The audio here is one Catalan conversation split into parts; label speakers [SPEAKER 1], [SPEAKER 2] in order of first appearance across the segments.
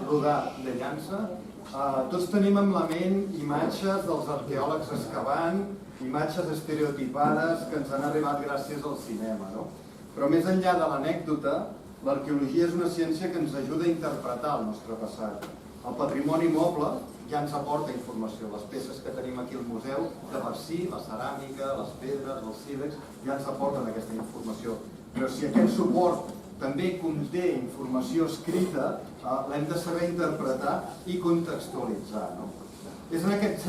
[SPEAKER 1] Rodà de Llança. Tots tenim en la ment imatges dels arqueòlegs excavant, imatges estereotipades que ens han arribat gràcies al cinema, no? Però més enllà de l'anècdota, l'arqueologia és una ciència que ens ajuda a interpretar el nostre passat. El patrimoni moble ja ens aporta informació. Les peces que tenim aquí al museu, de per si, la ceràmica, les pedres, els sílex, ja ens aporten aquesta informació. Però si aquest suport també conté informació escrita, l'hem de saber interpretar i contextualitzar. És en aquest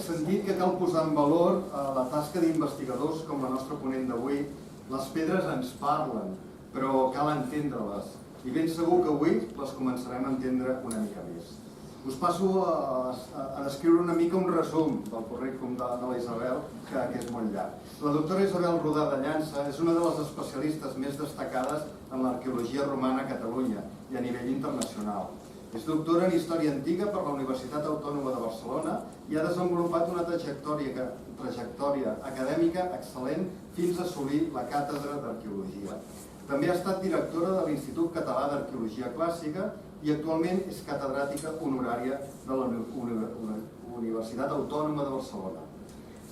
[SPEAKER 1] sentit que cal posar en valor la tasca d'investigadors com la nostra ponent d'avui. Les pedres ens parlen, però cal entendre-les. I ben segur que avui les començarem a entendre una mica més. Us passo a descriure una mica un resum del currículum de la Isabel, que és molt llarg. La doctora Isabel Rodà de Llança és una de les especialistes més destacades en l'arqueologia romana a Catalunya i a nivell internacional. És doctora en Història Antiga per la Universitat Autònoma de Barcelona i ha desenvolupat una trajectòria acadèmica excel·lent fins a assolir la càtedra d'Arqueologia. També ha estat directora de l'Institut Català d'Arqueologia Clàssica i actualment és catedràtica honorària de la Universitat Autònoma de Barcelona.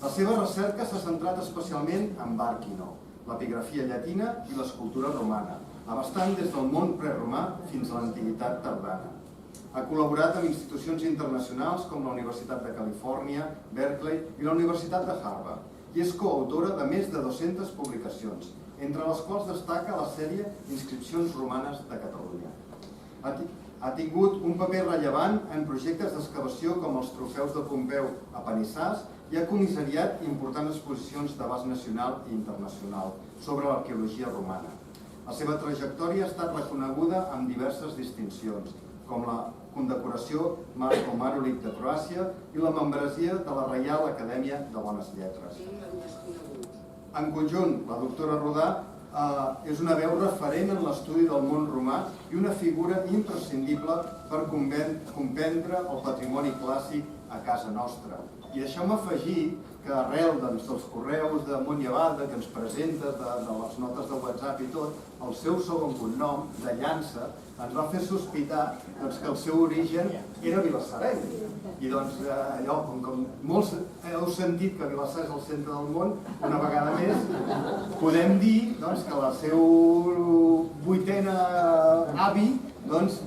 [SPEAKER 1] La seva recerca s'ha centrat especialment en Barquino, l'epigrafia llatina i l'escultura romana, abastant des del món preromà fins a l'antiguitat tardana. Ha col·laborat amb institucions internacionals com la Universitat de Califòrnia, Berkeley i la Universitat de Harvard i és coautora de més de 200 publicacions, entre les quals destaca la sèrie Inscripcions romanes de Catalunya. Ha tingut un paper rellevant en projectes d'excavació com els trofeus de Pompeu a Panissars i ha comissariat importants exposicions d'abast nacional i internacional sobre l'arqueologia romana. La seva trajectòria ha estat reconeguda amb diverses distincions, com la condecoració Marko Marulic de Croàcia i la membresia de la Reial Acadèmia de Bones Lletres. En conjunt, la doctora Rodà és una veu referent en l'estudi del món romà i una figura imprescindible per comprendre el patrimoni clàssic a casa nostra. I deixeu-me afegir que arrel dels correus d'amunt i avall que ens presenta, de les notes de WhatsApp i tot, el seu segon cognom, de Llança, ens va fer sospitar que el seu origen era vilassarenc. I doncs allò, com molts heu sentit que Vilassar és el centre del món, una vegada més podem dir que el seu vuitena avi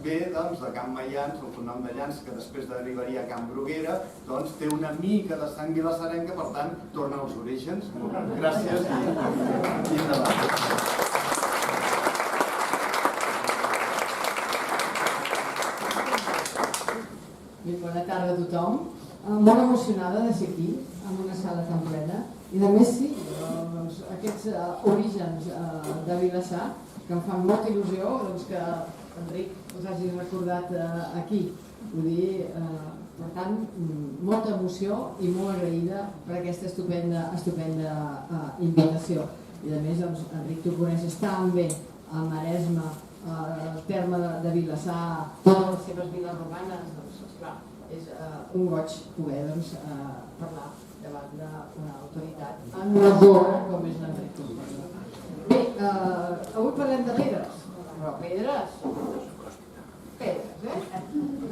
[SPEAKER 1] ve de Can Maians, el cognom de Llans, que després derivaria a Can Bruguera, té una mica de sang vilassarenca, per tant, torna als orígens. Gràcies i endavant.
[SPEAKER 2] Bona tarda a tothom. Molt emocionada de ser aquí, en una sala tan plena. I a més sí, aquests orígens de Vilassar, que em fan molta il·lusió que Enric us hagi recordat aquí. Vull dir, per tant, molta emoció i molt agraïda per aquesta estupenda invitació. I a més, Enric, tu coneixes tan bé el Maresme, el terme de Vilassar, totes les seves viles romanes, esclar, és un goig poder parlar davant d'una autoritat enordona com és l'Enric. Bé, avui parlem de pedres, però pedres,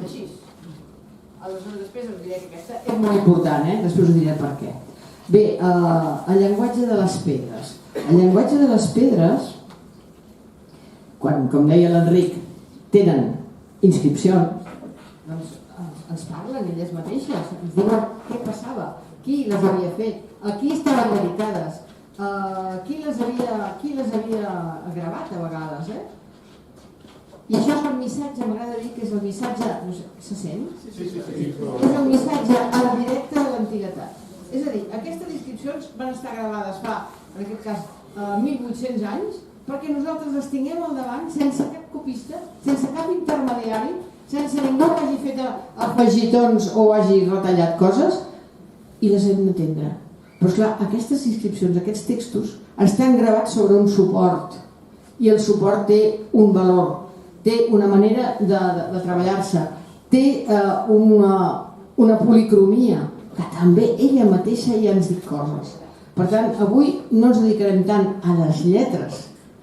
[SPEAKER 2] així. Aleshores després us diré que aquesta és molt important, després us diré per què. Bé, el llenguatge de les pedres. El llenguatge de les pedres, quan, com deia l'Enric, tenen inscripcions, doncs ens parlen elles mateixes, ens diuen què passava, qui les havia fet, a qui estaven dedicades, qui les havia gravat a vegades, I això és el missatge, m'agrada dir que és el missatge, no sé, se sent? Sí. És el missatge al directe de l'antiguitat. És a dir, aquestes inscripcions van estar gravades fa, en aquest cas, 1.800 anys, perquè nosaltres les tinguem al davant sense cap copista, sense cap intermediari, sense ningú que hagi fet afegitons o hagi retallat coses, i les hem d'entendre. Però esclar, aquestes inscripcions, aquests textos, estan gravats sobre un suport, i el suport té un valor, té una manera de treballar-se, té una policromia, que també ella mateixa ja ens diu coses. Per tant, avui no ens dedicarem tant a les lletres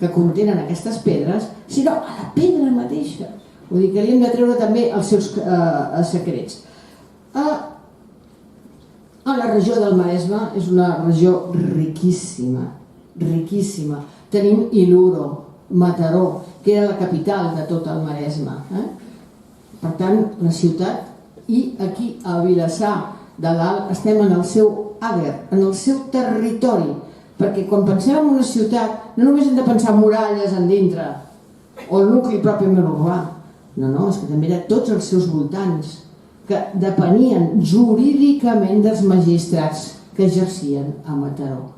[SPEAKER 2] que contenen aquestes pedres, sinó a la pedra mateixa. Vull dir que li hem de treure també els seus secrets. La regió del Maresme és una regió riquíssima, riquíssima. Tenim Iluro, Mataró, que era la capital de tot el Maresme. Per tant, la ciutat, i aquí a Vilassar de Dalt estem en el seu àger, en el seu territori, perquè quan pensem en una ciutat no només hem de pensar en muralles en dintre o el nucli pròpiament urbà, no, és que també era tots els seus voltants que depenien jurídicament dels magistrats que exercien a Mataró.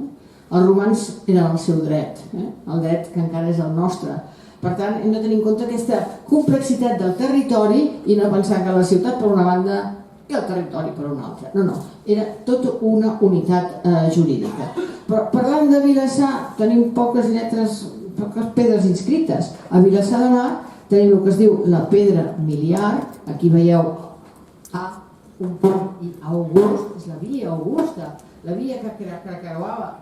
[SPEAKER 2] Els romans eren el seu dret, el dret que encara és el nostre. Per tant, hem de tenir en compte aquesta complexitat del territori i no pensar que la ciutat per una banda i el territori per una altra. No, era tota una unitat jurídica. Però parlant de Vilassar, tenim poques lletres, poques pedres inscrites. A Vilassar de Mar tenim el que es diu la pedra miliar, aquí veieu A, un punt i August, és la via Augusta, la via que creuava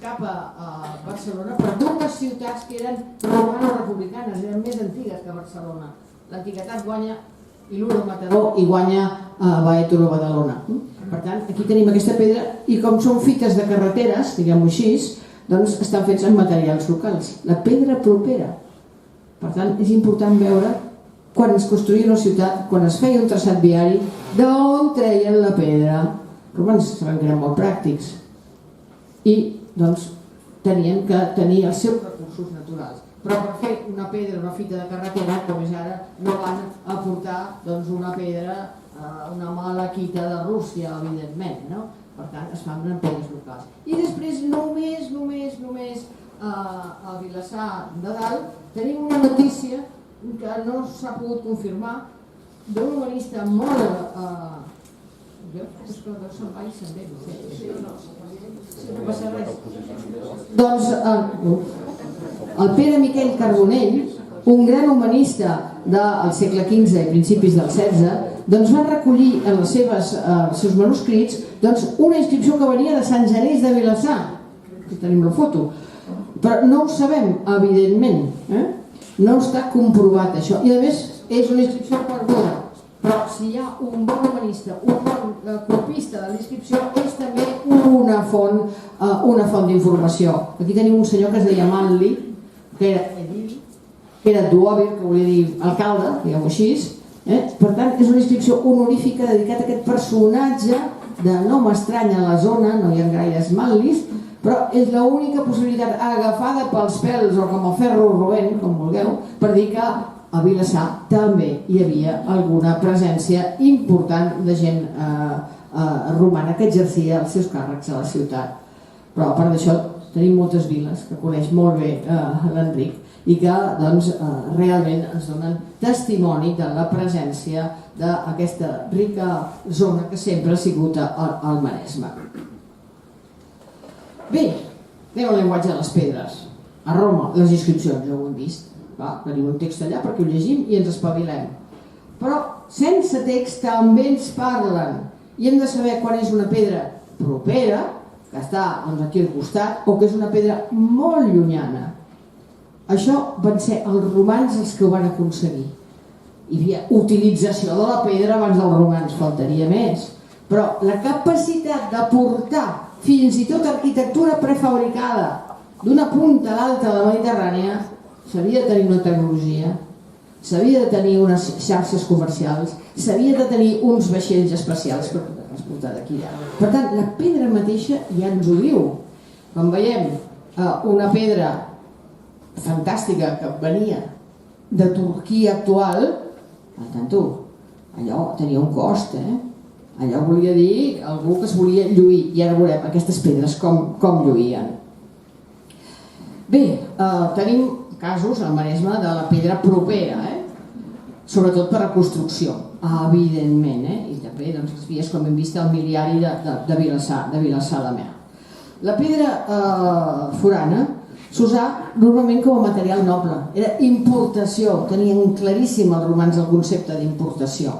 [SPEAKER 2] cap a Barcelona per dues ciutats que eren romano-republicanes, eren més antigues que Barcelona. L'antiguitat guanya Iluro, Mataró i guanya Baétolo, Badalona. Per tant, aquí tenim aquesta pedra i com són fites de carreteres, diguem-ho així, doncs estan fets amb materials locals. La pedra propera. Per tant, és important veure quan es construïa una ciutat, quan es feia un traçat viari, d'on treien la pedra. Els romans sabem que eren molt pràctics i doncs tenien que tenir els seus recursos naturals. Però per fer una pedra, una fita de carretera, com és ara, no van a portar una pedra, una malaquita de Rússia, evidentment, no? Per tant, es fan amb pedres locals. I després, només a Vilassar de Dalt, tenim una notícia que no s'ha pogut confirmar d'un humanista molt... Jo és que se'n va i se'n ve, no passa res. Doncs el Pere Miquel Carbonell, un gran humanista del segle XV i principis del XVI, doncs va recollir en els seus manuscrits una inscripció que venia de Sant Genís de Vilassar. Aquí tenim la foto. Però no ho sabem, evidentment. No està comprovat això. I a més és una inscripció perduda. Però si hi ha un bon humanista, un bon copista de l'inscripció, és també una font d'informació. Aquí tenim un senyor que es deia Manli, que era edil, que era duòvir, que volia dir alcalde, diguem-ho així. Per tant, és una inscripció honorífica dedicat a aquest personatge de no m'estranya a la zona, no hi ha gaires Manlis, però és l'única possibilitat agafada pels pèls o com el ferro rovent, com vulgueu, per dir que a Vilassar també hi havia alguna presència important de gent romana que exercia els seus càrrecs a la ciutat. Però a part d'això tenim moltes viles que coneix molt bé l'Enric i que realment ens donen testimoni de la presència d'aquesta rica zona que sempre ha sigut al Maresme. Bé, anem al llenguatge de les pedres. A Roma, les inscripcions, ja ho hem vist. Tenim un text allà perquè ho llegim i ens espavilem. Però sense text també ens parlen i hem de saber quan és una pedra propera, que està aquí al costat, o que és una pedra molt llunyana. Això van ser els romans els que ho van aconseguir. Hi havia utilització de la pedra abans dels romans, faltaria més. Però la capacitat de portar fins i tot arquitectura prefabricada d'una punta a l'altra de la Mediterrània, s'havia de tenir una tecnologia, s'havia de tenir unes xarxes comercials, s'havia de tenir uns vaixells especials per transportar d'aquí allà. Per tant, la pedra mateixa ja ens ho diu. Quan veiem una pedra fantàstica que venia de Turquia actual, allò tenia un cost, allò volia dir algú que es volia lluir, i ara veurem aquestes pedres com lluïen. Bé, tenim casos al Maresme de la pedra propera, sobretot per a construcció, evidentment, i també les vies, com hem vist, al miliari de Vilassar de Mar. La pedra forana s'usava normalment com a material noble, era importació, tenien claríssim els romans el concepte d'importació.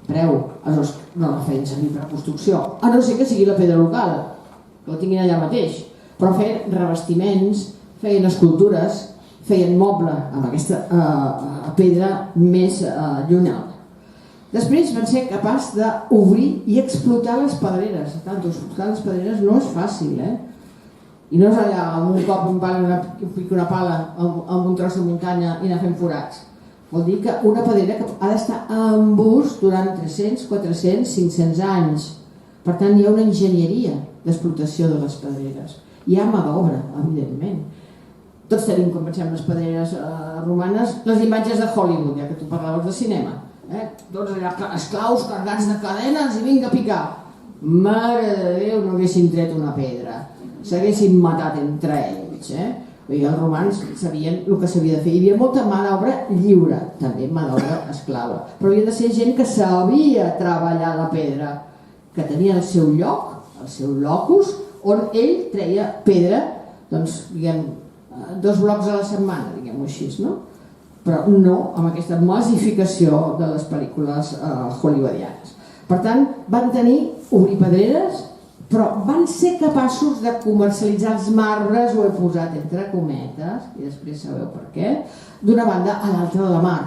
[SPEAKER 2] Preu, aleshores no la feien servir per construcció, a no ser que sigui la pedra local, que la tinguin allà mateix, però feien revestiments, feien escultures, feien moble amb aquesta pedra més llunyana. Després van ser capaços d'obrir i explotar les pedreres. Explotar les pedreres no és fàcil, I no és allà, amb un cop pica una pala amb un tros de muntanya i anar fent forats. Vol dir que una pedrera ha d'estar en ús durant 300, 400, 500 anys. Per tant, hi ha una enginyeria d'explotació de les pedreres. Hi ha mà d'obra, evidentment. Tots tenim, quan pensem en les pedreres romanes, les imatges de Hollywood, ja que tu parlaves de cinema. Tots allà esclaus carregats de cadenes i vinga a picar. Mare de Déu, no haguessin tret una pedra. S'haguessin matat entre ells. Els romans sabien el que s'havia de fer. Hi havia molta mà d'obra lliure, també mà d'obra esclava. Però havia de ser gent que sabia treballar la pedra, que tenia el seu lloc, el seu locus, on ell treia pedra, doncs, diguem, 2 blocs a la setmana, diguem-ho així, no? Però no amb aquesta massificació de les pel·lícules hollywoodianes. Per tant, van obrir pedreres, però van ser capaços de comercialitzar els marbres, ho he posat entre cometes, i després sabeu per què, d'una banda a l'altra de la mar.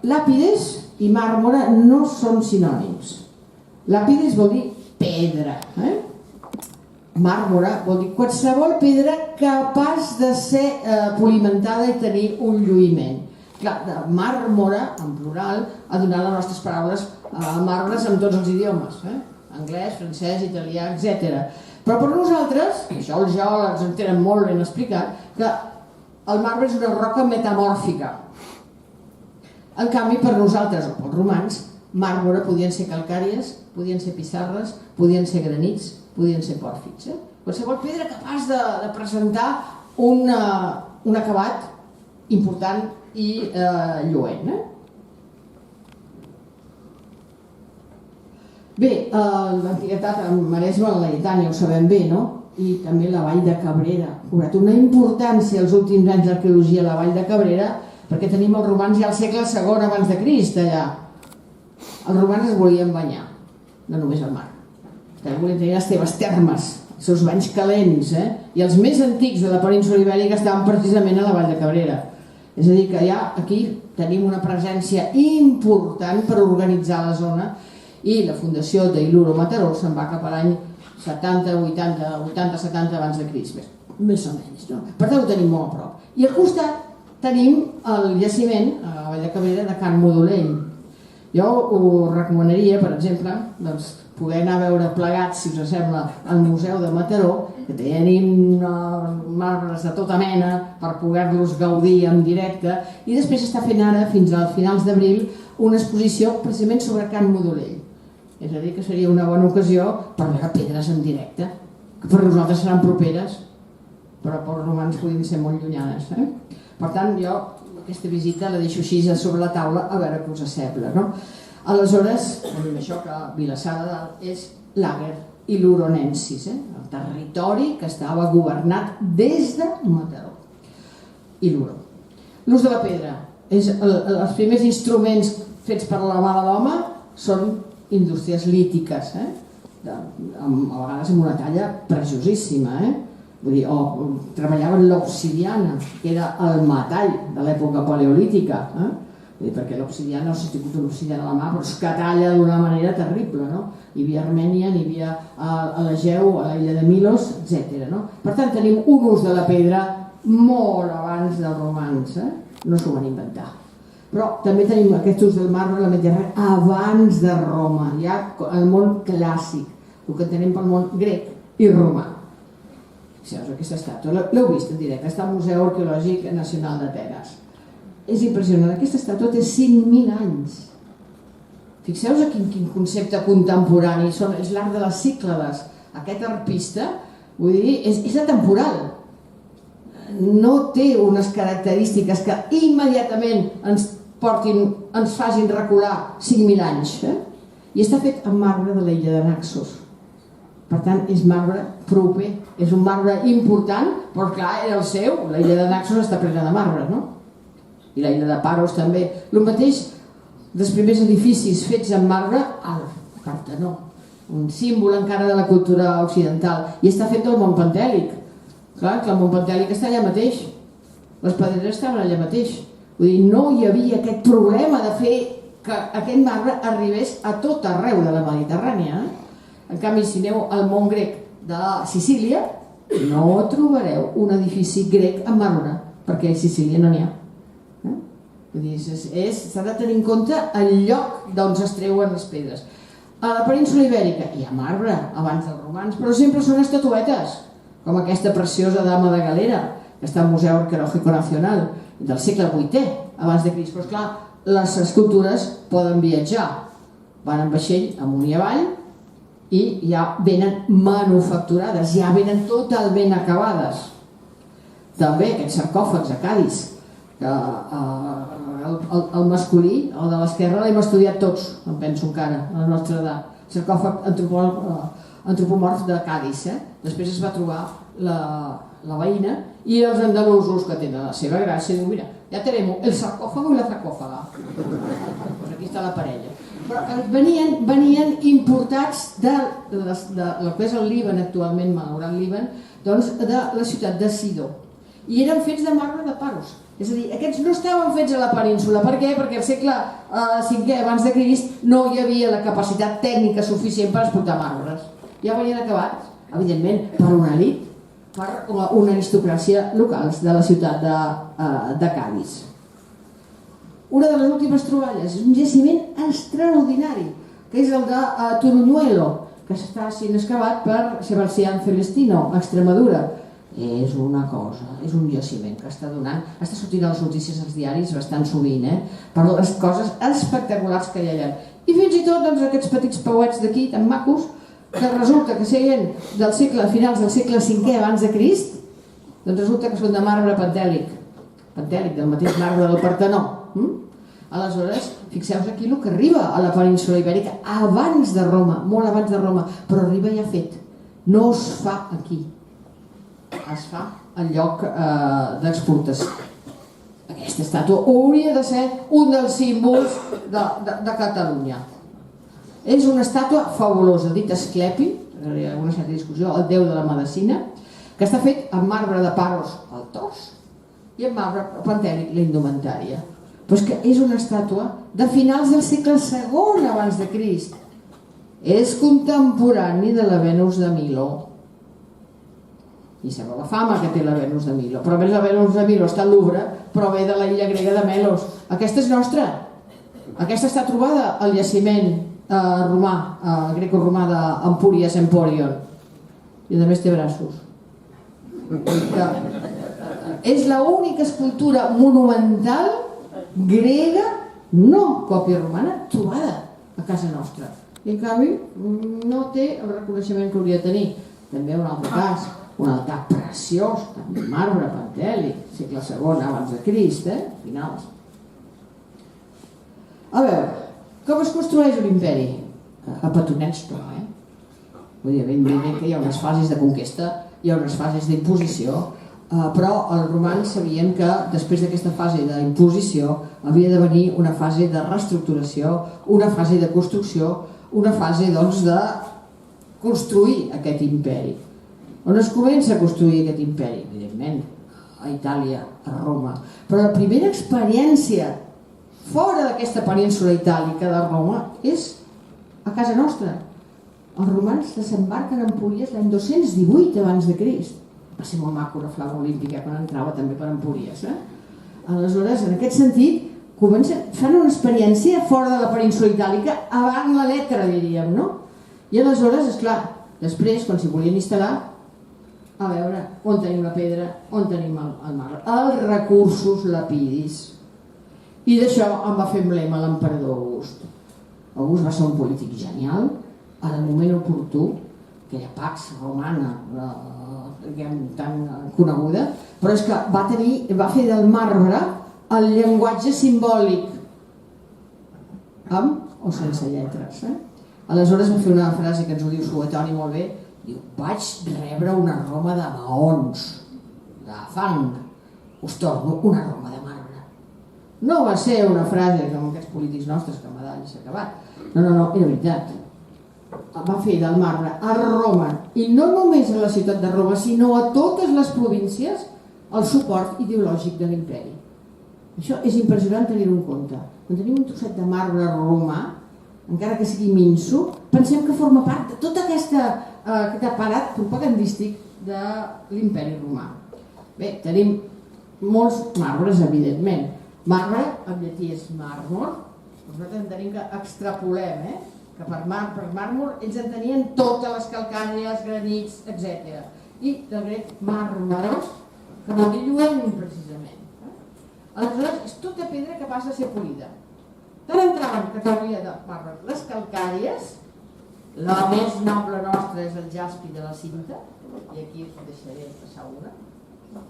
[SPEAKER 2] Làpides i màrmora no són sinònims. Làpides vol dir pedra. Màrmora vol dir qualsevol pedra capaç de ser polimentada i tenir un lluïment. Clar, de màrmora, en plural, ha donat les nostres paraules marbres en tots els idiomes. Anglès, francès, italià, etc. Però per nosaltres, i això els geòlegs en tenen molt ben explicat, que el marbre és una roca metamòrfica. En canvi, per nosaltres, o pels romans, màrmora podien ser calcàries, podien ser pissarres, podien ser granits, podien ser pòrfids. Qualsevol pedra capaç de presentar un acabat important i lluent. Bé, l'antiguitat en Maresme, la Laietània, ho sabem bé, no? I també la Vall de Cabrera. Ha cobrat una importància els últims anys d'arqueologia a la Vall de Cabrera, perquè tenim els romans ja al segle II abans de Crist allà. Els romans es volien banyar, no només al mar. També volien tenir les seves termes, els seus banys calents, i els més antics de la península Ibèrica estaven precisament a la Vall de Cabrera. És a dir, que ja aquí tenim una presència important per organitzar la zona, i la fundació d'Iluro Mataró se'n va cap a l'any 70, 70 abans de Crist, més o menys. Per tant, ho tenim molt a prop. I al costat tenim el jaciment, a la Vall de Cabrera, de Can Modolell. Jo us recomanaria, per exemple, poder anar a veure plegats, si us sembla, al Museu de Mataró, que tenim marbres de tota mena per poder-los gaudir en directe, i després està fent ara, fins a finals d'abril, una exposició precisament sobre Can Modolell. És a dir, que seria una bona ocasió per veure pedres en directe, que per nosaltres seran properes, però pels romans podien ser molt llunyanes. Per tant, jo aquesta visita la deixo així sobre la taula a veure què us sembla. Aleshores, tenim això que Vilassar de Dalt és l'Àger i l'Uronensis, el territori que estava governat des de Mataró i l'Uro. L'ús de la pedra. Els primers instruments fets per la mà de l'home són indústries lítiques, a vegades amb una talla preciosíssima, o treballaven l'obsidiana, que era el metall de l'època paleolítica, perquè l'obsidiana, no sé si ha tingut una obsidiana a la mà, però és que talla d'una manera terrible. Hi havia Armènia, n'hi havia a l'Egeu, a l'illa de Milos, etc. Per tant, tenim un ús de la pedra molt abans dels romans, no s'ho van inventar. Però també tenim aquest ús del marbre a la Mediterrània abans de Roma, ja el món clàssic, el que tenim pel món grec i romà. Fixeu-vos aquesta estàtua, l'heu vist en directe, està al Museu Arqueològic Nacional d'Atenes. És impressionant, aquesta estàtua té 5.000 anys. Fixeu-vos quin concepte contemporani, és l'art de les Cíclades. Aquest arpista, vull dir, és atemporal. No té unes característiques que immediatament ens facin recular 5.000 anys. I està fet amb marbre de l'illa de Naxos. Per tant, és marbre proper, és un marbre important, però clar, era el seu, l'illa de Naxos està plena de marbre, no? I l'illa de Paros també. El mateix dels primers edificis fets amb marbre al Partenó, un símbol encara de la cultura occidental, i està fet del Mont Pentèlic. Clar, que el Montpentèlic està allà mateix. Les pedreres estaven allà mateix. Vull dir, no hi havia aquest problema de fer que aquest marbre arribés a tot arreu de la Mediterrània. En canvi, si aneu al món grec de Sicília, no trobareu un edifici grec amb marbre, perquè a Sicília no n'hi ha. Vull dir, s'ha de tenir en compte el lloc d'on s'extreuen les pedres. A la península Ibèrica hi ha marbre abans dels romans, però sempre són estatuetes, com aquesta preciosa dama de Galera, que està al Museu Arqueològico Nacional, del segle VIII abans de Crist. Però esclar, les escultures poden viatjar, van en vaixell amunt i avall i ja venen manufacturades, ja venen totalment acabades. També aquests sarcòfags a Cadis, que el masculí, el de l'esquerra, l'hem estudiat tots, em penso encara, a la nostra edat. Sarcòfag antropomorf de Cadis. Després es va trobar la veïna i els andalusos, que tenen la seva gràcia, diuen, mira, ja tenim el sarcòfago i la sarcòfaga. Pues aquí està la parella. Però venien importats de el que és el Líban actualment, malaurat Líban, doncs de la ciutat de Sidó. I eren fets de marbre de Paros. És a dir, aquests no estaven fets a la península. Per què? Perquè al segle V abans de Crist no hi havia la capacitat tècnica suficient per exportar marbres. Ja venien acabats, evidentment, per una elit, per una aristocràcia local de la ciutat de Cadis. Una de les últimes troballes és un jaciment extraordinari, que és el de Toruñuelo, que està sent excavat per Sebastián Celestino, a Extremadura. És una cosa, és un jaciment que està sortint a les notícies als diaris bastant sovint, per les coses espectaculars que hi ha allà. I fins i tot aquests petits pauets d'aquí, tan macos, que resulta que serien finals del segle V abans de Crist, doncs resulta que són de marbre pentèlic, del mateix marbre del Partenó. Aleshores, fixeu-vos aquí el que arriba a la península Ibèrica abans de Roma, molt abans de Roma, però arriba ja fet. No es fa aquí, es fa al lloc d'exportació. Aquesta estàtua hauria de ser un dels símbols de Catalunya. És una estàtua fabulosa, dit Asclepi, hi ha una certa discussió, el déu de la medicina, que està fet amb marbre de Paros, el tors, i amb marbre pentèlic, la indumentària. Però és que és una estàtua de finals del segle II abans de Crist. És contemporani de la Venus de Milo. I sembla la fama que té la Venus de Milo. Però a més la Venus de Milo està al Louvre, però ve de la illa grega de Melos. Aquesta és nostra. Aquesta està trobada al jaciment romà, greco-romà d'Empúries Emporion. I a més té braços. És l'única escultura monumental grega, no còpia romana, trobada a casa nostra. I en canvi no té el reconeixement que hauria de tenir. També un altre cas, un altar preciós, també marbre pentèlic, segle II abans de Crist, finals. A veure, com es construeix un imperi? A petonets no, Vull dir, evidentment que hi ha unes fases de conquesta, hi ha unes fases d'imposició, però els romans sabien que després d'aquesta fase d'imposició havia de venir una fase de reestructuració, una fase de construcció, una fase doncs de construir aquest imperi. On es comença a construir aquest imperi? Evidentment, a Itàlia, a Roma. Però la primera experiència fora d'aquesta península itàlica de Roma és a casa nostra. Els romans desembarquen a Empúries l'any 218 abans de Crist. Va ser molt maco la flama olímpica quan entrava també per Empúries. Aleshores, en aquest sentit, fan una experiència fora de la península itàlica avant la letra, diríem, no? I aleshores, esclar, després, quan s'hi volien instal·lar, a veure, on tenim la pedra, on tenim el marbre, els recursos lapidis. I d'això en va fer emblema l'emperador August. August va ser un polític genial, en el moment oportú, aquella Pax Romana tan coneguda, però és que va fer del marbre el llenguatge simbòlic, amb o sense lletres. Aleshores va fer una frase que ens ho diu Suetoni molt bé, diu, vaig rebre una Roma de maons, de fang, us torno una Roma de marbre. No va ser una frase com aquests polítics nostres que Madall s'ha acabat. No, era veritat. va fer del marbre a Roma, i no només a la ciutat de Roma, sinó a totes les províncies, el suport ideològic de l'imperi. Això és impressionant tenir-ho en compte. Quan tenim un trosset de marbre romà, encara que sigui minso, pensem que forma part de tot aquest aparat propagandístic de l'imperi romà. Bé, tenim molts marbres, evidentment. Marbre, en llatí és màrmor. Nosaltres entenem que extrapolem, que per màrmor ells entenien totes les calcàries, granits, etc. I del grec màrmaros, que vol dir lluent, precisament. Aleshores, és tota pedra que passa a ser polida. Tant entrava en categoria de marbre. Les calcàries, la més noble nostra és el jaspi de la cinta, i aquí us deixaré passar una.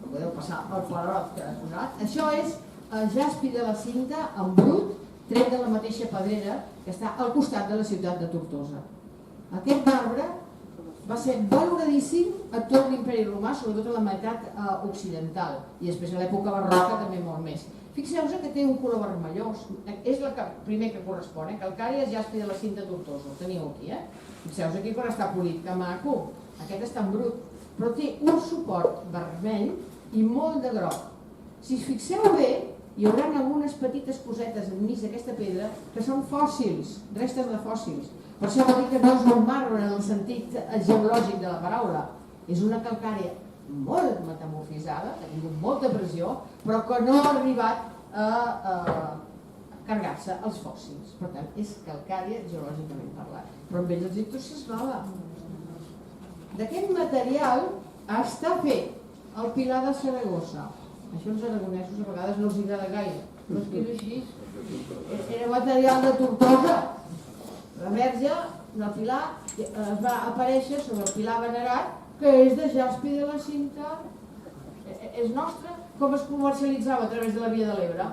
[SPEAKER 2] Podeu passar el flarot que ha posat. Això és el jaspi de la cinta en brut, tret de la mateixa pedrera que està al costat de la ciutat de Tortosa. Aquest marbre va ser valoradíssim a tot l'imperi romà, sobretot a la meitat occidental, i després a l'època barroca també molt més. Fixeu-vos que té un color vermellós, és el primer que correspon, calcària, jaspi de la cinta Tortosa, ho teniu aquí. Fixeu-vos aquí quan està polit, que maco, aquest està en brut, però té un suport vermell i molt de groc. Si us fixeu bé, hi haurà algunes petites cosetes enmig d'aquesta pedra que són fòssils, restes de fòssils. Per això vol dir que no és un marbre en el sentit geològic de la paraula. És una calcària molt metamorfitzada, que ha tingut molta pressió, però que no ha arribat a carregar-se els fòssils. Per tant, és calcària geològicament parlant. Però amb ells els dictos s'esclava. D'aquest material està fet el Pilar de Saragossa. Això els aragonesos a vegades no els agrada gaire, però és que és així. Era material de Tortosa. La verge del Pilar va aparèixer sobre el Pilar venerat, que és de jaspi de la cinta, és nostre. Com es comercialitzava a través de la Via de l'Ebre.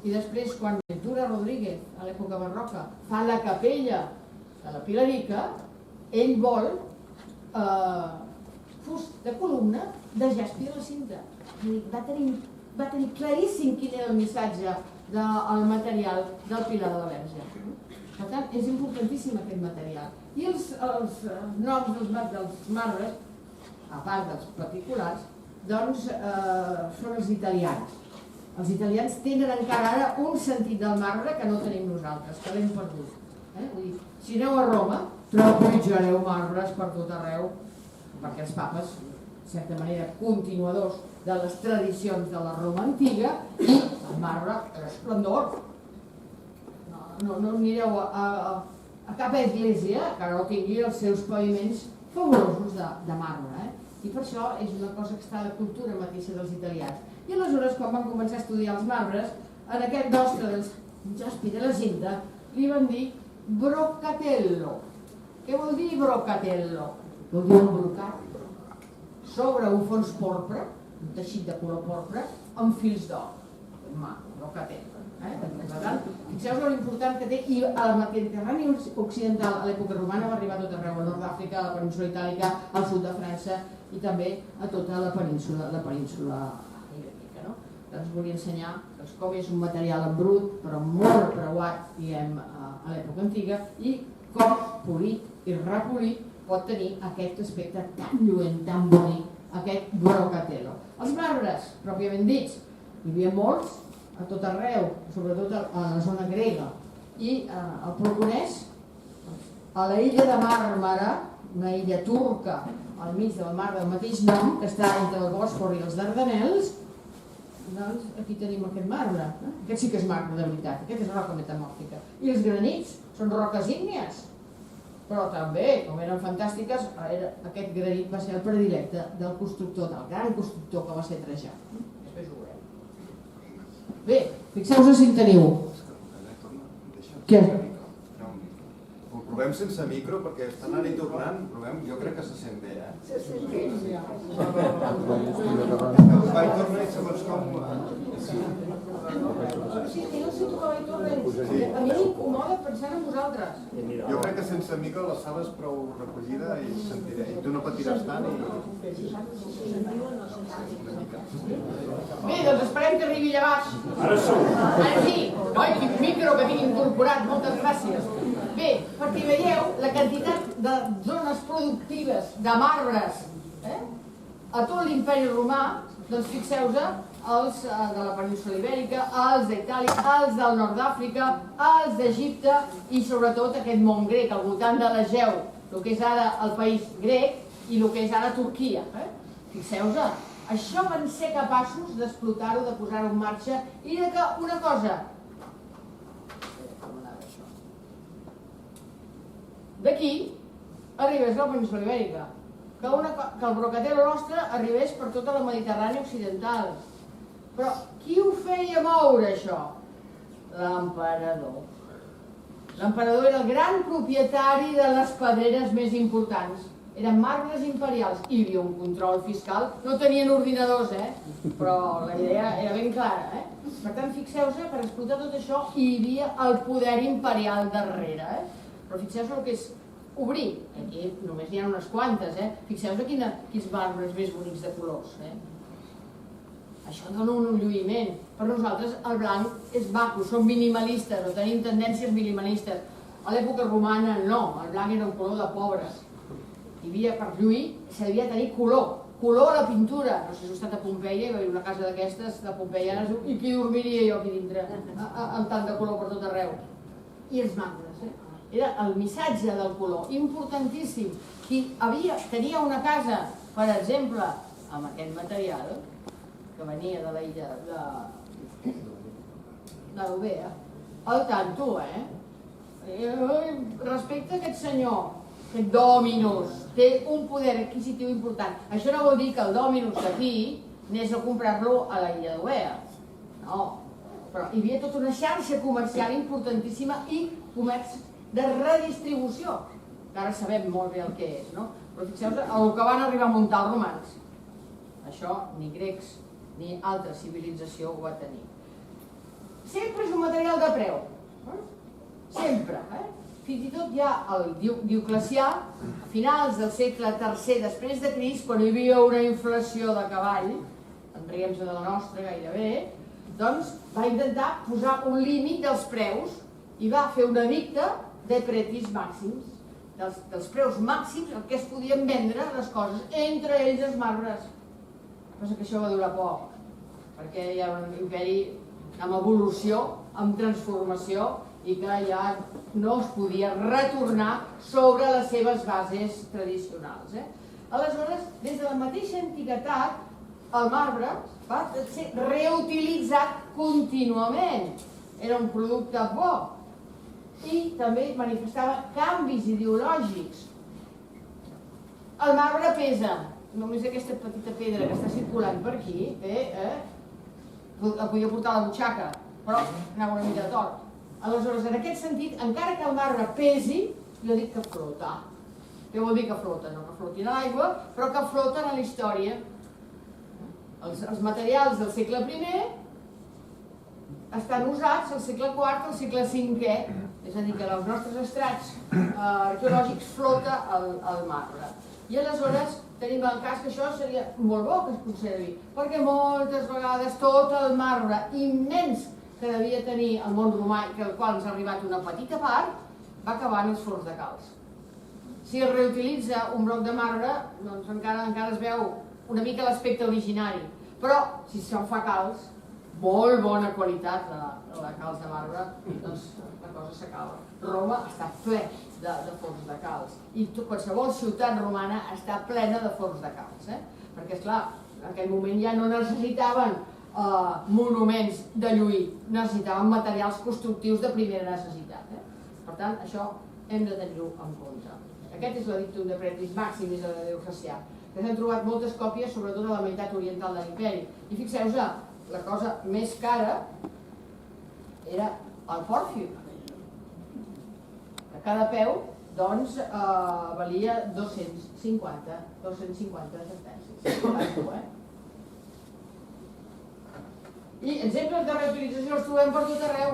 [SPEAKER 2] I després, quan Ventura Rodríguez, a l'època barroca, fa la capella de la Pilarica, ell vol fust de columna de jaspi de la cinta. Va tenir claríssim quin era el missatge del material del Pilar de la Verge. Per tant, és importantíssim aquest material. I els noms dels marbres, a part dels particulars, doncs són els italians. Els italians tenen encara ara un sentit del marbre que no tenim nosaltres, que l'hem perdut. Vull dir, si aneu a Roma, trobareu marbres per tot arreu, perquè els papes, de certa manera, continuadors de les tradicions de la Roma antiga, i el marbre és esplendor. No anireu a cap església que no tingui els seus paviments fabulosos de marbre. I per això és una cosa que està a la cultura mateixa dels italians. I aleshores, quan van començar a estudiar els marbres, en aquest nostre del jaspi de la cinta, li van dir brocatello. Què vol dir brocatello? Vol dir un brocat sobre un fons porpre, un teixit de color porpre, amb fils d'or. Brocatello. Fixeu-vos l'important que té, i a la Mediterrània occidental, a l'època romana, va arribar a tot arreu, al nord d'Àfrica, a la península itàlica, al sud de França i també a tota la península ibèrica. Doncs volia ensenyar com és un material en brut, però molt preuat, diguem, a l'època antiga, i com polit i repolit pot tenir aquest aspecte tan lluent, tan bonic, aquest brocatello. Els marbres, pròpiament dits, hi havia molts, a tot arreu, sobretot a la zona grega, i el Peloponès, a la illa de Màrmara, una illa turca al mig del mar del mateix nom, que està entre el Bòsfor i els Dardanels, doncs aquí tenim aquest marbre. Aquest sí que és marbre de veritat, aquest és roca metamòrfica. I els granits són roques ígnies, però també, com eren fantàstiques, aquest granit va ser el predilecte del constructor, del gran constructor que va ser Trajà. Després ho veurem. Bé, fixeu-vos si en teniu. Què?
[SPEAKER 1] Ho provem sense micro perquè estan anant i tornant, provem, jo crec que se sent bé,
[SPEAKER 3] Se sent bé, sí.
[SPEAKER 1] Va i torna i segons com...
[SPEAKER 2] Sí, jo no sé tu com hi tornes. A mi m'incomoda pensar en vosaltres.
[SPEAKER 1] Jo crec que sense micro la sala és prou recollida i sentiré. I tu no patiràs tant i...
[SPEAKER 2] Bé, doncs esperem que arribi allà baix.
[SPEAKER 4] Ara som.
[SPEAKER 2] Ara sí. Oi, quin mic
[SPEAKER 3] micro que tinc incorporat, moltes gràcies. Bé, perquè veieu la quantitat de zones productives de marbres a tot l'imperi romà, doncs fixeu-vos, els de la península ibèrica, els d'Itàlia, els del nord d'Àfrica, els d'Egipte i sobretot aquest món grec, al voltant de l'Egeu, el que és ara el país grec i el que és ara Turquia. Fixeu-vos, això van ser capaços d'explotar-ho, de posar-ho en marxa i de que una cosa... D'aquí arribés a la península ibèrica, que el Brocatero nostre arribés per tota la Mediterrània occidental. Però qui ho feia moure, això? L'emperador. L'emperador era el gran propietari de les pedreres més importants. Eren marbres imperials. Hi havia un control fiscal. No tenien ordinadors, però la idea era ben clara. Per tant, fixeu-vos, per explotar tot això, hi havia el poder imperial darrere. Però fixeu-vos el que és obrir. Aquí només n'hi ha unes quantes. Fixeu-vos quins marbres més bonics de colors. Això dona un lluïment. Per nosaltres el blanc és maco, som minimalistes o tenim tendències minimalistes. A l'època romana no, el blanc era un color de pobres. Hi havia, per lluir, s'havia de tenir color a la pintura. No sé si heu estat a Pompeia i va haver una casa d'aquestes de Pompeia i qui dormiria jo aquí dintre amb tant de color per tot arreu. I els marbres, era el missatge del color, importantíssim. Qui tenia una casa, per exemple, amb aquest material, que venia de l'illa d'Eubea, al tanto, respecte a aquest senyor, aquest Dominus, té un poder adquisitiu important. Això no vol dir que el Dominus d'aquí anés a comprar-lo a la illa d'Eubea. No, però hi havia tota una xarxa comercial importantíssima i comerç de redistribució, que ara sabem molt bé el que és, no? Però fixeu-vos el que van arribar a muntar els romans. Això ni grecs ni altra civilització ho va tenir. Sempre és un material de preu. Sempre. Fins i tot ja el Dioclecià, a finals del segle III després de Crist, quan hi havia una inflació de cavall, en riem-se de la nostra gairebé, doncs va intentar posar un límit dels preus i va fer un edicte de pretis màxims, dels preus màxims en què es podien vendre les coses, entre ells els marbres. Però que això va durar poc, perquè hi ha un imperi amb evolució, amb transformació, i que ja no es podia retornar sobre les seves bases tradicionals. Aleshores, des de la mateixa antiguitat, el marbre va ser reutilitzat contínuament. Era un producte bo i també manifestava canvis ideològics. El marbre pesa. Només aquesta petita pedra que està circulant per aquí, la podia portar a la butxaca, però anava una mica de tort. Aleshores, en aquest sentit, encara que el marbre pesi, jo dic que flota. Què vol dir que flota? No que floti a l'aigua, però que flota en la història. Els materials del segle I estan usats al segle IV, al segle V, és a dir, que en els nostres estrats arqueològics flota el marbre. I aleshores tenim el cas que això seria molt bo que es conservi, perquè moltes vegades tot el marbre immens que devia tenir el món romà i al qual ens ha arribat una petita part, va acabar en els forns de calç. Si es reutilitza un bloc de marbre, doncs encara es veu una mica l'aspecte originari, però si se'n fa calç, molt bona qualitat la calç de marbre, doncs la cosa s'acaba. Roma està ple de forns de calç i qualsevol ciutat romana està plena de forns de calç, perquè esclar, en aquell moment ja no necessitaven monuments de lluir, necessitaven materials constructius de primera necessitat. Per tant, això hem de tenir-ho en compte. Aquest és l'Edictum de Pretis Maximis de Dioclecià, que s'han trobat moltes còpies, sobretot a la meitat oriental de l'imperi. I fixeu-vos, la cosa més cara era el pòrfir. A cada peu, doncs, valia 250 sestercis. I exemples de reutilització els trobem per tot arreu.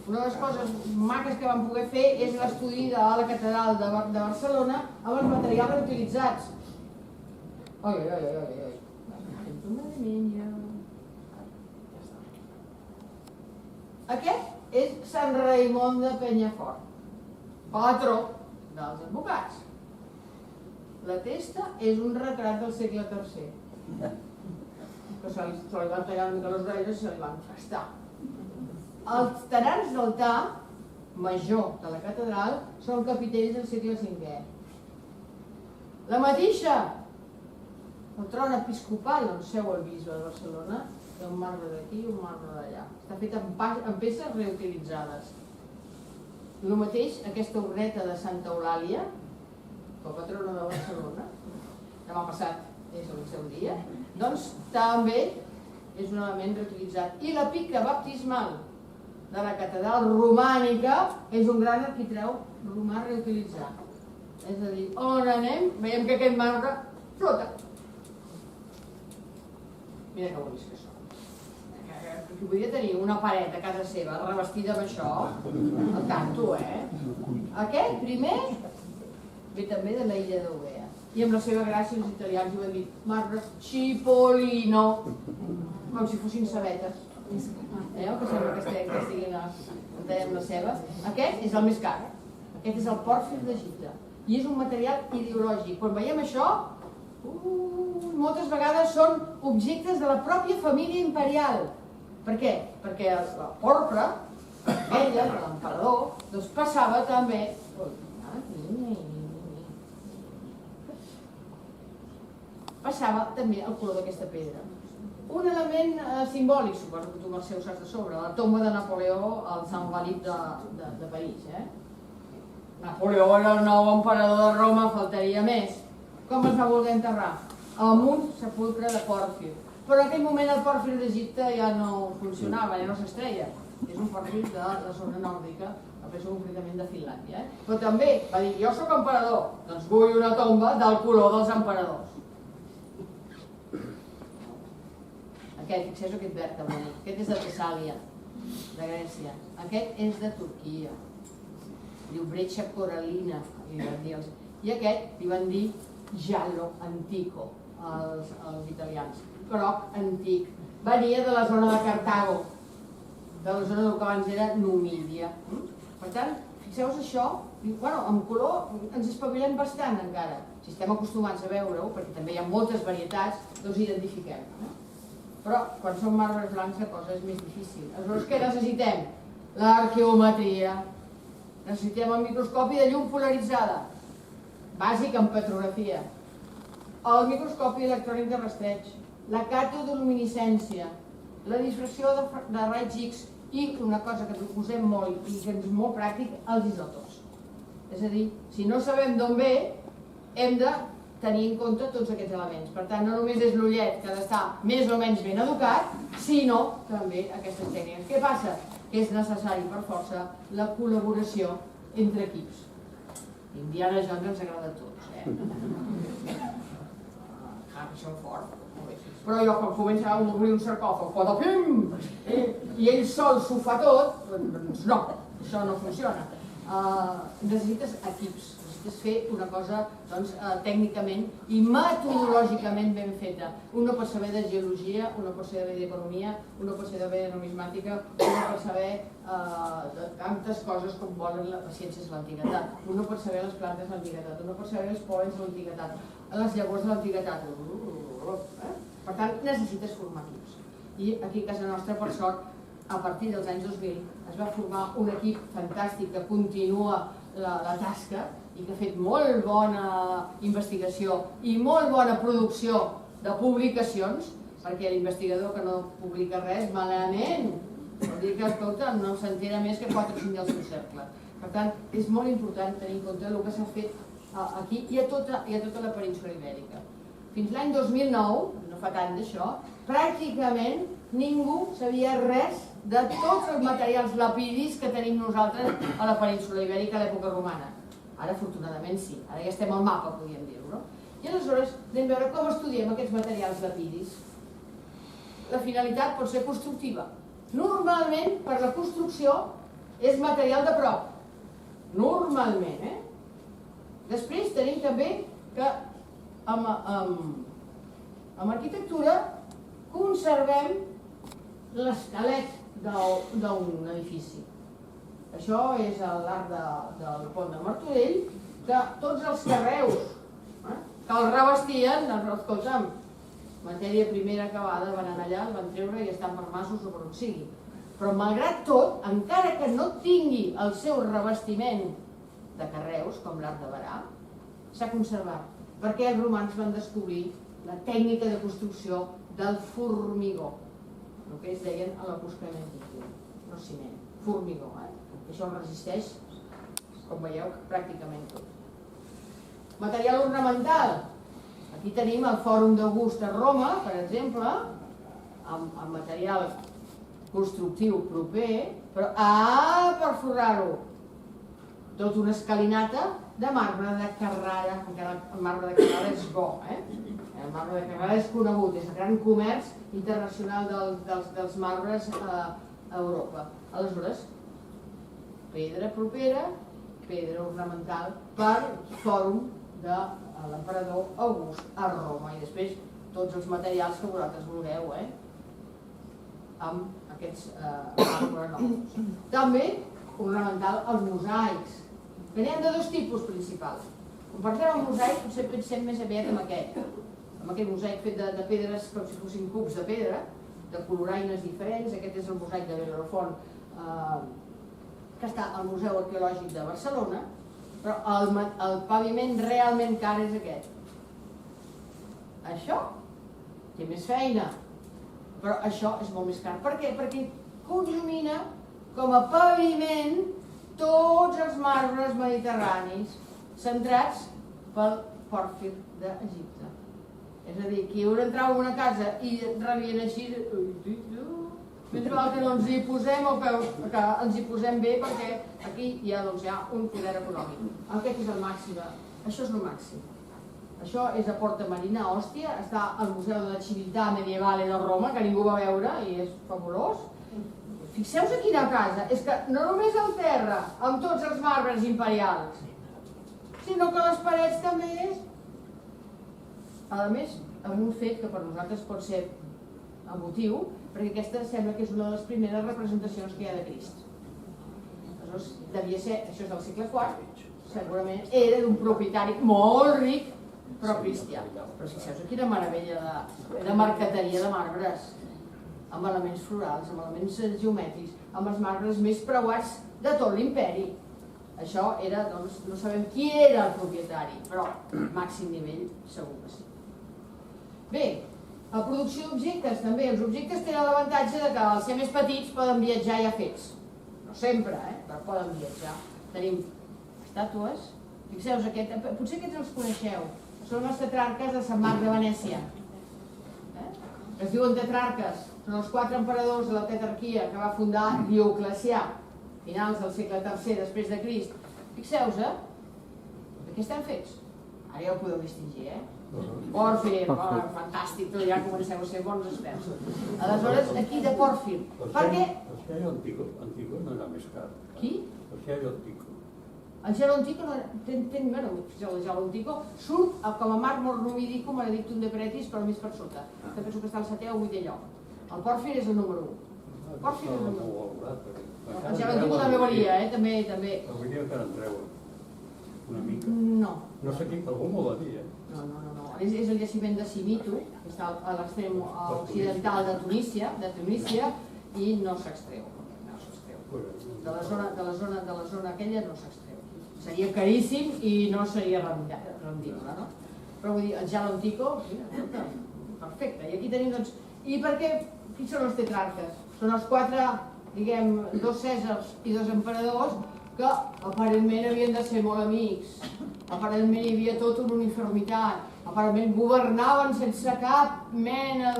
[SPEAKER 3] Una de les coses maques que vam poder fer és l'estudi de la catedral de Barcelona amb els materials reutilitzats. Aquest és Sant Raimon de Penyafort, patró dels advocats. La testa és un retrat del segle III, que se li van tallar una mica les orelles i se li van festar. Els tarans d'altar major de la catedral són capitells del segle V. La mateixa, el tron episcopal on seu el bisbe de Barcelona, té un marbre d'aquí i un marbre d'allà. Està fet amb peces reutilitzades. El mateix, aquesta urneta de Santa Eulàlia, la patrona de Barcelona, demà passat és el seu dia, doncs també és un element reutilitzat. I la pica baptismal de la catedral romànica és un gran arquitreu romà reutilitzat. És a dir, on anem, veiem que aquest marbre flota. Mira que bonics que són. Que podria tenir una paret a casa seva revestida amb això, el canto, Aquest, primer, ve també de l'illa d'Eubea. I amb la seva gràcia els italians ho han dit marbre Cipollino, com si fossin sabetes. Que sembla que estiguin amb les cebes. Aquest és el més car. Aquest és el pòrfir d'Egipte. I és un material ideològic. Quan veiem això, moltes vegades són objectes de la pròpia família imperial. Per què? Perquè la porpra, ella, l'emperador, doncs passava també... Passava també el color d'aquesta pedra. Un element simbòlic, suposo que tu Mercè ho saps de sobre, la tomba de Napoleó al Sant Felip de París. Napoleó era el nou emperador de Roma, faltaria més. Com es va voler enterrar? Amb un sepulcre de pòrfir. Però en aquell moment el pòrfir d'Egipte ja no funcionava, ja no s'estreia. És un pòrfir de la zona nòrdica, concretament de Finlàndia. Però també va dir, jo sóc emperador, doncs vull una tomba del color dels emperadors. Fixeu aquest verd també. Aquest és de Tessàlia, de Grècia. Aquest és de Turquia. Diu bretxa coralina. I aquest li van dir giallo antico, els italians. Groc antic. Venia de la zona de Cartago, de la zona que abans era Numídia. Per tant, fixeu-vos això, amb color ens espavilem bastant encara. Si estem acostumats a veure-ho, perquè també hi ha moltes varietats, doncs identifiquem. Però quan són marbres blancs la cosa és més difícil. Aleshores, què necessitem? L'arqueometria. Necessitem el microscopi de llum polaritzada, bàsic en petrografia. El microscopi electrònic de rastreig, la catodoluminescència, la difracció de raigs X i una cosa que usem molt i que és molt pràctic, els isòtops. És a dir, si no sabem d'on ve, hem de tenir en compte tots aquests elements. Per tant, no només és l'ullet que ha d'estar més o menys ben educat, sinó també aquestes tècniques. Què passa? Que és necessari per força la col·laboració entre equips. Indiana Jones ens agrada a tots, Harrison Ford. Però jo quan comença a obrir un sarcòfag, patapim, i ell sol s'ho fa tot, doncs no, això no funciona. Necessites equips. És fer una cosa tècnicament i metodològicament ben feta. Un no pot saber de geologia, un no pot saber d'economia, un no pot saber de numismàtica, un no pot saber de tantes coses com volen les ciències de l'antiguitat. Un no pot saber les plantes de l'antiguitat, un no pot saber els pol·lens de l'antiguitat, les llavors de l'antiguitat. Per tant, necessites formar equips. I aquí a casa nostra, per sort, a partir dels anys 2000, es va formar un equip fantàstic que continua la tasca i que ha fet molt bona investigació i molt bona producció de publicacions, perquè l'investigador que no publica res, malament, vol dir que, escolta, no s'entera més que 4 o 5 del seu cercle. Per tant, és molt important tenir en compte el que s'ha fet aquí i a tota la península ibèrica. Fins l'any 2009, no fa tant d'això, pràcticament ningú sabia res de tots els materials lapidis que tenim nosaltres a la península ibèrica a l'època romana. Ara, afortunadament, sí. Ara ja estem al mapa, podríem dir-ho. I aleshores anem a veure com estudiem aquests materials lapidis. La finalitat pot ser constructiva. Normalment, per la construcció, és material de prop. Normalment, Després tenim també que amb arquitectura conservem l'esquelet d'un edifici. Això és l'arc del pont de Martorell, que tots els carreus que el revestien, doncs, escolta'm, matèria primera acabada, van anar allà, el van treure i estan per masos o per on sigui. Però malgrat tot, encara que no tingui el seu revestiment de carreus, com l'arc de Berà, s'ha conservat, perquè els romans van descobrir la tècnica de construcció del formigó, el que ells deien a l'apuscament, no ciment, formigó. Això resisteix, com veieu, pràcticament tot. Material ornamental. Aquí tenim el Fòrum d'August a Roma, per exemple, amb material constructiu proper, però per forrar-ho, tot una escalinata de marbre de Carrara, encara el marbre de Carrara és bo, el marbre de Carrara és conegut, és el gran comerç internacional dels marbres a Europa. Aleshores, pedra propera, pedra ornamental per Fòrum de l'emperador August a Roma, i després tots els materials que vosaltres vulgueu, amb aquests marbres nous. També ornamental els mosaics, que n'hi ha de dos tipus principals. Quan parlem del mosaic potser pensem més aviat en aquest mosaic fet de pedres com si fossin cubs de pedra, de coloraines diferents. Aquest és el mosaic de Belrofont, que està al Museu Arqueològic de Barcelona, però el paviment realment car és aquest. Això té més feina, però això és molt més car. Per què? Perquè conjumina com a paviment tots els marbres mediterranis centrats pel pòrfir d'Egipte. És a dir, qui haurà entrat en una casa i rebien així, més val que no ens hi posem o que ens hi posem bé, perquè aquí hi ha un poder econòmic. Aquest és el màxim, això és el màxim. Això és a Porta Marina, Òstia, està al Museu de la Civiltà Medievale de Roma, que ningú va veure i és fabulós. Fixeu-vos a quina casa, és que no només el terra, amb tots els marbres imperials, sinó que les parets també és... A més, amb un fet que per nosaltres pot ser emotiu, perquè aquesta sembla que és una de les primeres representacions que hi ha de Crist. Aleshores, devia ser, això és del segle IV, segurament era d'un propietari molt ric, però cristià. Però fixeu-vos quina meravella de marqueteria de marbres, amb elements florals, amb elements geomètrics, amb els marbres més preuats de tot l'imperi. Això era, doncs, no sabem qui era el propietari, però màxim nivell segur que sí. Bé, la producció d'objectes també. Els objectes tenen l'avantatge de que al ser més petits poden viatjar ja fets. No sempre, però poden viatjar. Tenim estàtues. Fixeu-vos, potser aquests els coneixeu. Són els tetrarques de Sant Marc de Venècia. Es diuen tetrarques. Són els 4 emperadors de la tetrarquia que va fundar Dioclecià, finals del segle III després de Crist. Fixeu-vos, de què estan fets? Ara ja ho podeu distingir, Pòrfir, fantàstic, però ja comenceu a ser bons experts. Aleshores, aquí de pòrfir. Per què?
[SPEAKER 4] El Gelo Antico no era més car.
[SPEAKER 3] Qui?
[SPEAKER 4] El Gelo Antico.
[SPEAKER 3] El Gelo Antico, el Gelo Antico surt com a màrmol numídico Maledictum de Pretis, però més per sota, que penso que està al 7è o 8è lloc. El pòrfir és el número 1. Pòrfir és el número 1. El Gelo Antico també varia, també.
[SPEAKER 4] Avui dia encara en treuen. Una mica.
[SPEAKER 3] No.
[SPEAKER 4] No sé qui, algú m'ho va dir,
[SPEAKER 3] No. És el jaciment de Simitu, que està a l'extrem occidental de Tunísia, i no s'extreu. De la zona aquella no s'extreu. Seria caríssim i no seria rendible, no? Però vull dir, el Gelo Antico, perfecte. I aquí tenim, doncs, i per què? Quins són els tetrarques? Són els 4, diguem, 2 cèsars i 2 emperadors que aparentment havien de ser molt amics, aparentment hi havia tota una uniformitat, aparentment governaven sense cap mena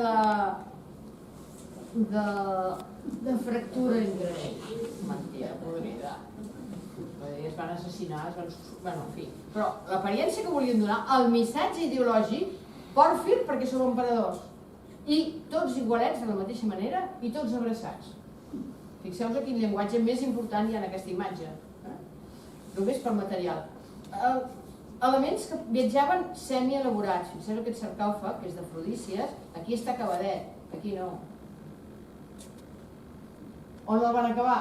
[SPEAKER 3] de fractura entre ells. Mentida podrida. Es van assassinar, bueno, en fi. Però l'apariència que volien donar, el missatge ideològic, pòrfir perquè som emperadors, i tots igualets de la mateixa manera i tots abraçats. Fixeu-vos quin llenguatge més important hi ha en aquesta imatge. Només per material. Elements que viatjaven semi-elaborats. Fixeu aquest sarcòfag, que és d'Afrodícies, aquí està acabadet, aquí no. On el van acabar?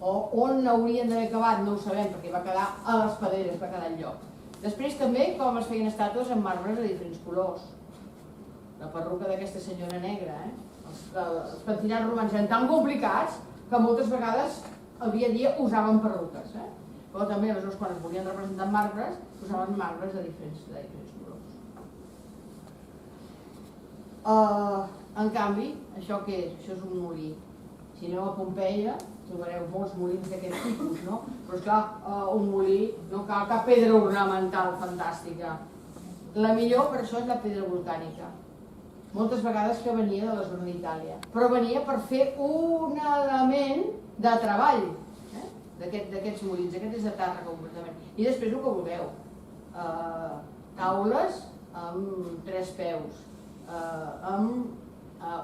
[SPEAKER 3] o on haurien d'haver acabat no ho sabem, perquè va quedar a les pedreres, va quedar al lloc. Després també com es feien estàtues amb marbres de diferents colors. La perruca d'aquesta senyora negra, els pentinats romans eren tan complicats que moltes vegades al dia a dia usaven perruques, però també aleshores quan es volien representar amb marbres usaven marbres de diferents colors. En canvi, això què és? Això és un molí. Si aneu a Pompeia trobareu molts molins d'aquest tipus, no? Però esclar, un molí no cal cap pedra ornamental fantàstica. La millor per això és la pedra volcànica. Moltes vegades que venia de la zona d'Itàlia, però venia per fer un element de treball d'aquests molins. Aquest és de Tàrrega completament. I després el que vulgueu, taules amb 3 peus, amb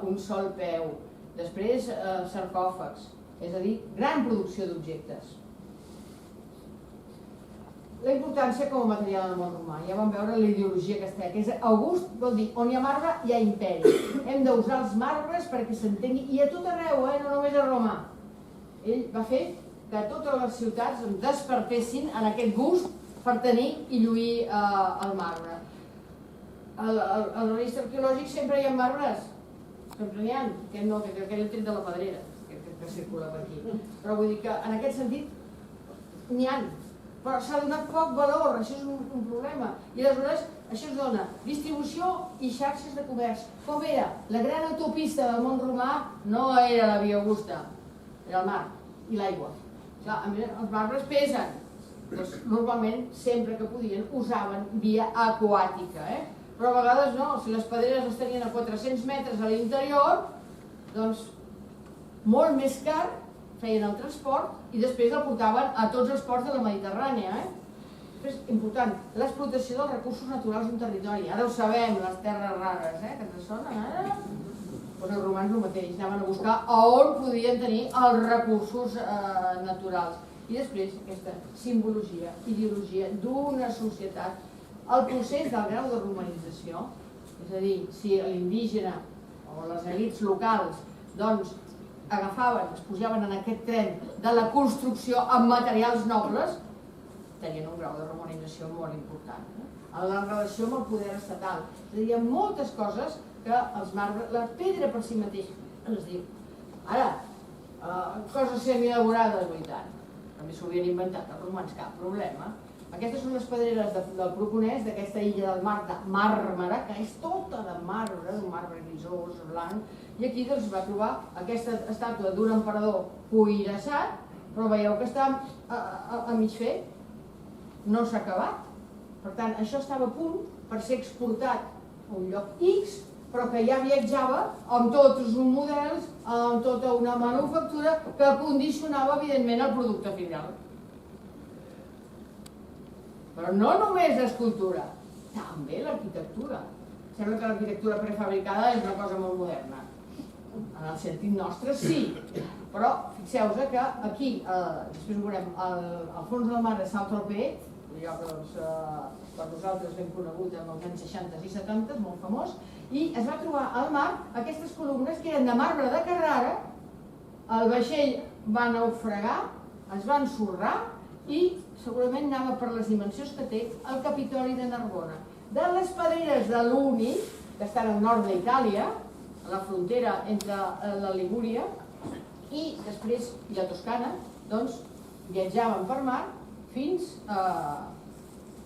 [SPEAKER 3] un sol peu, després sarcòfags, és a dir, gran producció d'objectes. La importància com a material del món romà, ja vam veure la ideologia que està, que és august, vol dir, on hi ha marbre hi ha imperi. Hem d'usar els marbres perquè s'entengui, i a tot arreu, no només a Roma. Ell va fer que totes les ciutats despertessin en aquest gust per tenir i lluir el marbre. Al registre arqueològic sempre hi ha marbres, sempre n'hi ha, que no, que aquell el tret de la pedrera, que circula per aquí. Però vull dir que en aquest sentit n'hi ha, però s'ha donat poc valor, això és un problema. I aleshores això es dona distribució i xarxes de comerç. Com era? La gran autopista del món romà no era la Via Augusta, era el mar i l'aigua. Els marbres pesen, doncs normalment sempre que podien usaven via aquàtica, però a vegades no, si les pedreres les tenien a 400 metres a l'interior, doncs molt més car feien el transport i després el portaven a tots els ports de la Mediterrània. Després, important, l'explotació dels recursos naturals d'un territori. Ara ho sabem, les terres rares, que ens sonen ara. Doncs els romans el mateix, anaven a buscar on podien tenir els recursos naturals. I després aquesta simbologia, ideologia d'una societat, el procés del grau de romanització, és a dir, si l'indígena o les elits locals doncs agafaven, es pujaven en aquest tren de la construcció amb materials nobles, tenien un grau de romanització molt important. En la relació amb el poder estatal. És a dir, hi ha moltes coses que els marbres, la pedra per si mateix es diu. Ara, coses semielaborades, i tant. També s'ho havien inventat els romans, cap problema. Aquestes són les pedreres del Proconès, d'aquesta illa del mar de Màrmara, que és tota de marbre, un marbre grisós, blanc, i aquí doncs va trobar aquesta estàtua d'un emperador cuirassat, però veieu que està a mig fer, no s'ha acabat. Per tant, això estava a punt per ser exportat a un lloc X, però que ja viatjava amb tots els models, amb tota una manufactura que condicionava, evidentment, el producte final. Però no només l'escultura, també l'arquitectura. Sembla que l'arquitectura prefabricada és una cosa molt moderna. En el sentit nostre, sí. Però fixeu-vos que aquí, després ho veurem, al fons del mar de Saint-Tropez, un lloc per nosaltres ben conegut en els anys 60 i 70, molt famós, i es va trobar al mar aquestes columnes que eren de marbre de Carrara, el vaixell va naufragar, es va ensorrar i segurament anava per les dimensions que té el Capitoli de Narbona. De les pedreres de l'Uni, que estan al nord d'Itàlia, a la frontera entre la Ligúria i després la Toscana, doncs viatjaven per mar fins a,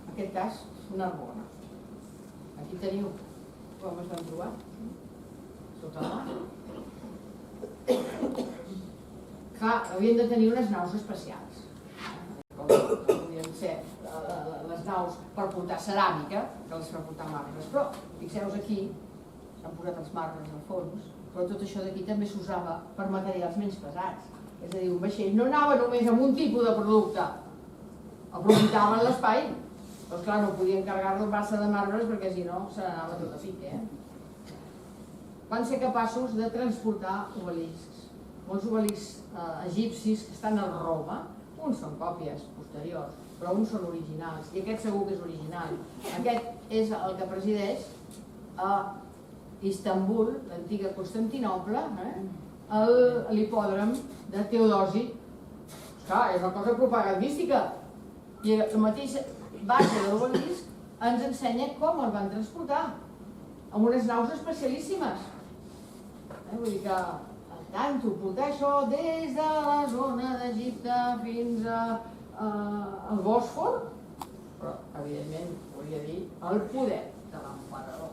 [SPEAKER 3] en aquest cas, Narbona. Aquí teniu com es van trobar, sota la mar. Clar, havien de tenir unes naus especials, com podien ser les naus per portar ceràmica, que les per portar marbres, però fixeu-vos aquí, s'han posat els marbres al fons, però tot això d'aquí també s'usava per materials menys pesats. És a dir, un vaixell no anava només amb un tipus de producte, aprofitaven l'espai, però clar, no podien carregar-lo en bassa de marbres perquè si no se n'anava tot a pic. Van ser capaços de transportar obeliscs. Molts obeliscs egipcis que estan a Roma, uns són còpies posteriors, però uns són originals, i aquest segur que és original. Aquest és el que presideix a Istanbul, l'antiga Constantinoble, l'hipòdrom de Teodosi clar, és una cosa propagandística. I la mateixa base del obelisc ens ensenya com el van transportar, amb unes naus especialíssimes. Vull dir que, al tanto, portar això des de la zona d'Egipte fins al Bòsfor, però, evidentment, volia dir el poder de l'emperador.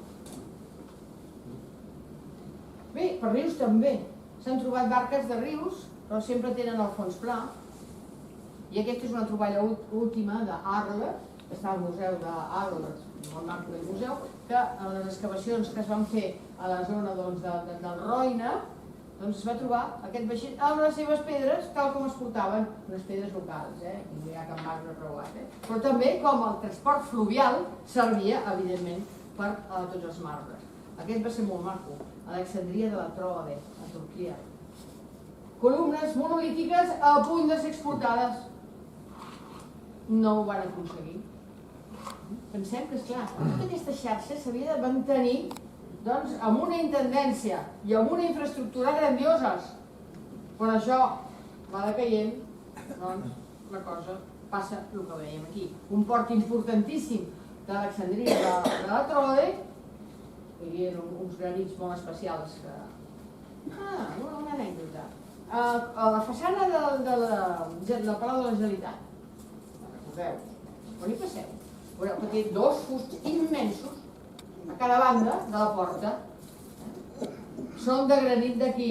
[SPEAKER 3] Bé, per rius també. S'han trobat barques de rius, però sempre tenen el fons pla. I aquesta és una troballa última d'Arles, que està al museu d'Arles, al marc del museu, que en les excavacions que es van fer a la zona del Roine, es va trobar aquest vaixell amb les seves pedres tal com es portaven, unes pedres locals, no hi ha cap marbre preuat, però també com el transport fluvial servia, evidentment, per a tots els marbres. Aquest va ser molt maco, Alexandria de la Tròade, a Turquia. Columnes monolítiques a punt de ser exportades. No ho van aconseguir. Pensem que, esclar, tota aquesta xarxa s'havia de mantenir amb una intendència i amb una infraestructura grandioses. Quan això va decaient, la cosa passa el que veiem aquí. Un port importantíssim d'Alexandria de la Tròade, hi havia uns granits molt especials. Una anècdota. A la façana del Palau de la Generalitat, recordeu, on hi passeu? Veureu que té dos fusts immensos a cada banda de la porta. Són de granit d'aquí,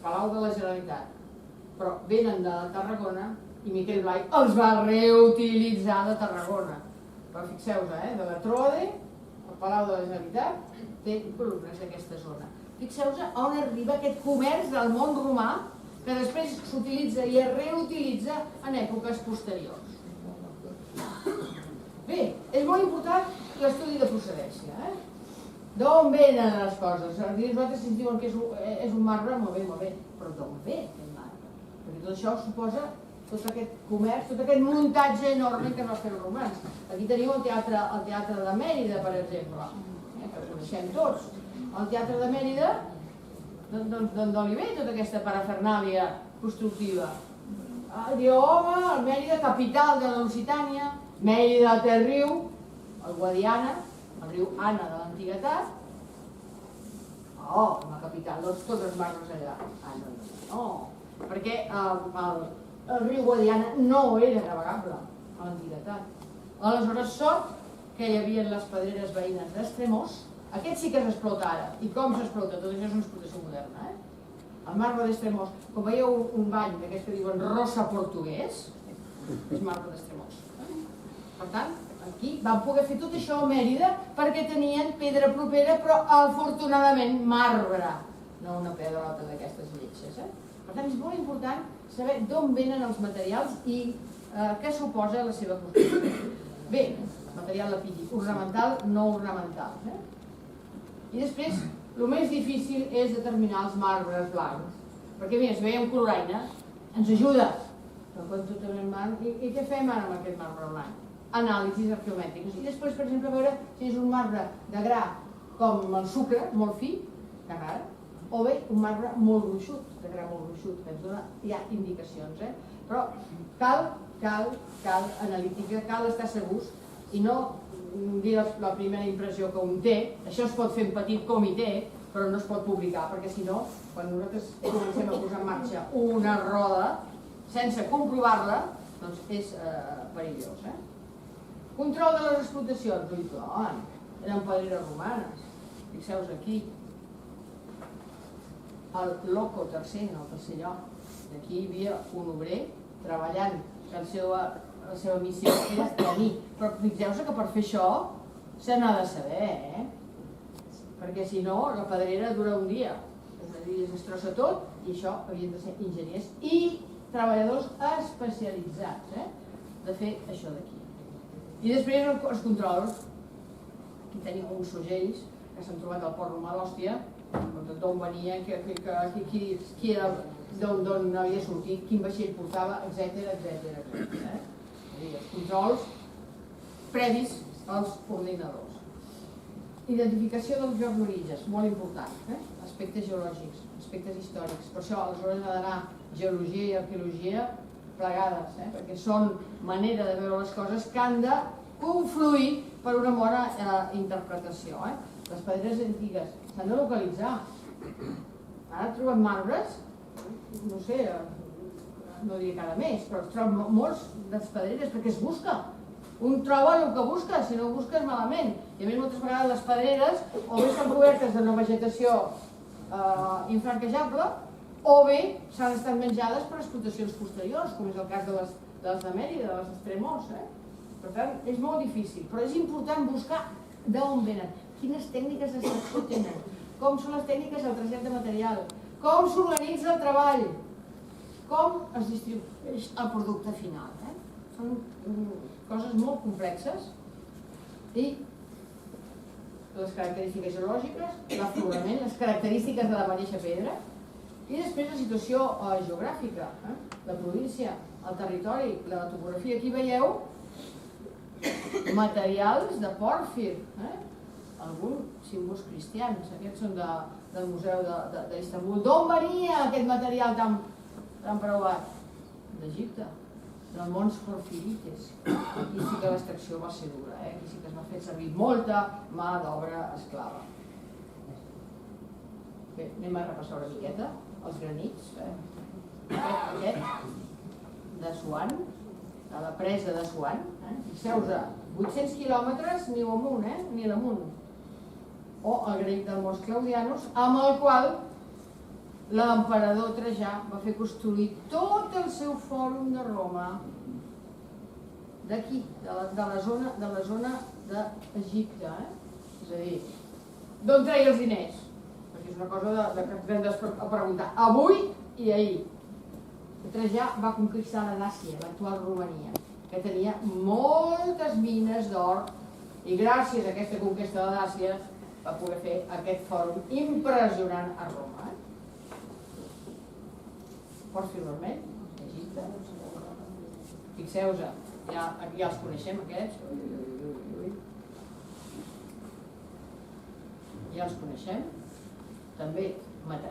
[SPEAKER 3] Palau de la Generalitat, però venen de Tarragona i Miquel Blai els va reutilitzar de Tarragona. Però fixeu-vos, de la Tròade, el Palau de la Generalitat, té columnes d'aquesta zona. Fixeu-vos on arriba aquest comerç del món romà que després s'utilitza i es reutilitza en èpoques posteriors. Bé, és molt important l'estudi de procedència. D'on venen les coses? Nosaltres si ens diuen que és un marbre, molt bé, però d'on ve aquest marbre? Perquè tot això suposa tot aquest comerç, tot aquest muntatge enorme que es va fer els romans. Aquí tenim el teatre de Mèrida, per exemple, que el coneixem tots. El teatre de Mèrida, d'on li ve tota aquesta parafernàlia constructiva? Diu, home, Mèrida, capital de la Lusitània, Mèrida té el riu, el Guadiana, el riu Anna de l'antiguitat. La capital, doncs tots els marbres allà. No, perquè el riu Guadiana no era navegable a l'antiguitat. Aleshores, sort que hi havia les pedreres veïnes d'Extremós. Aquest sí que s'explota ara. I com s'explota? Tot això és una explotació moderna. El marbre d'Extremós, com veieu un bany d'aquests que diuen rosa portuguès, és marbre d'Extremós. Per tant, aquí van poder fer tot això a Mèrida perquè tenien pedra propera, però afortunadament marbre, no una pedrota d'aquestes lletges. Per tant, és molt important saber d'on venen els materials i què suposa la seva construcció. Bé, material lapidi, ornamental, no ornamental. I després, el més difícil és determinar els marbres blancs. Perquè, mira, si veiem coloraina, ens ajuda. Però quan tot anem blanc, i què fem ara amb aquest marbre blanc? Anàlisis arqueomètriques. I després, per exemple, veure si és un marbre de gra com el sucre, molt fi, que rara, o bé un marbre molt gruixut, de gra molt gruixut, que ens dona ja indicacions. Però cal analítica, cal estar segurs i no dir la primera impressió que un té. Això es pot fer en petit comitè, però no es pot publicar, perquè si no, quan nosaltres comencem a posar en marxa una roda sense comprovar-la, doncs és perillós. Control de les explotacions, eren pedreres romanes. Fixeu-vos aquí, el Loco III, en el tercer lloc, aquí hi havia un obrer treballant, que la seva missió era tenir. Però fixeu-vos que per fer això se n'ha de saber, perquè si no la pedrera dura un dia, és a dir, es destrossa tot, i això havien de ser enginyers i treballadors especialitzats de fer això d'aquí. I després els controls. Aquí tenim uns segells que s'han trobat al port romà d'Òstia, d'on venien, qui era, d'on havia sortit, quin vaixell portava, etc. Els controls previs als ordinadors. Identificació dels llocs d'origen, molt important, aspectes geològics. aspectes històrics. Per això aleshores ha d'anar geologia i arqueologia plegades, perquè són manera de veure les coses que han de confluir per una bona interpretació. Les pedreres antigues s'han de localitzar. Ara trobem marbres, no sé, no diria cada mes, però es troben molts de pedreres perquè es busca. Un troba el que busca, si no ho busques malament. I a més moltes vegades les pedreres o bé estan cobertes d'una vegetació infranquejable o bé s'han estat menjades per explotacions posteriors, com és el cas de les de Mèrida, de les Extremós. Per tant, és molt difícil, però és important buscar d'on venen, quines tècniques d'extracció tenen, com són les tècniques del trasllat de material, com s'organitza el treball, com es distribueix el producte final. Són coses molt complexes i les característiques geològiques, l'aflorament, les característiques de la mateixa pedra i després la situació geogràfica, la província, el territori, la topografia. Aquí veieu materials de pòrfir, alguns símbols cristians, aquests són del Museu d'Istanbul. D'on venia aquest material tan preuat? D'Egipte, del Mons Porfirites. Aquí sí que l'extracció va ser dura, aquí sí que es va fer servir molta mà d'obra esclava. Bé, anem a repassar una miqueta els granits. Aquest d'Assuan, de la presa d'Assuan. Fixeu-vos, 800 quilòmetres ni amunt, ni l'amunt. O el granit del Mons Claudianus, amb el qual l'emperador Trajà va fer construir tot el seu fòrum de Roma d'aquí, de la zona d'Egipte. És a dir, d'on treia els diners? Perquè és una cosa que hem de preguntar. Avui i ahir. Trajà va conquistar la Dàcia, l'actual Romania, que tenia moltes mines d'or i gràcies a aquesta conquesta de la Dàcia va poder fer aquest fòrum impressionant a Roma. Pòrfir vermell, Egipte. Fixeu-vos, ja els coneixem aquests. Ja els coneixem. També,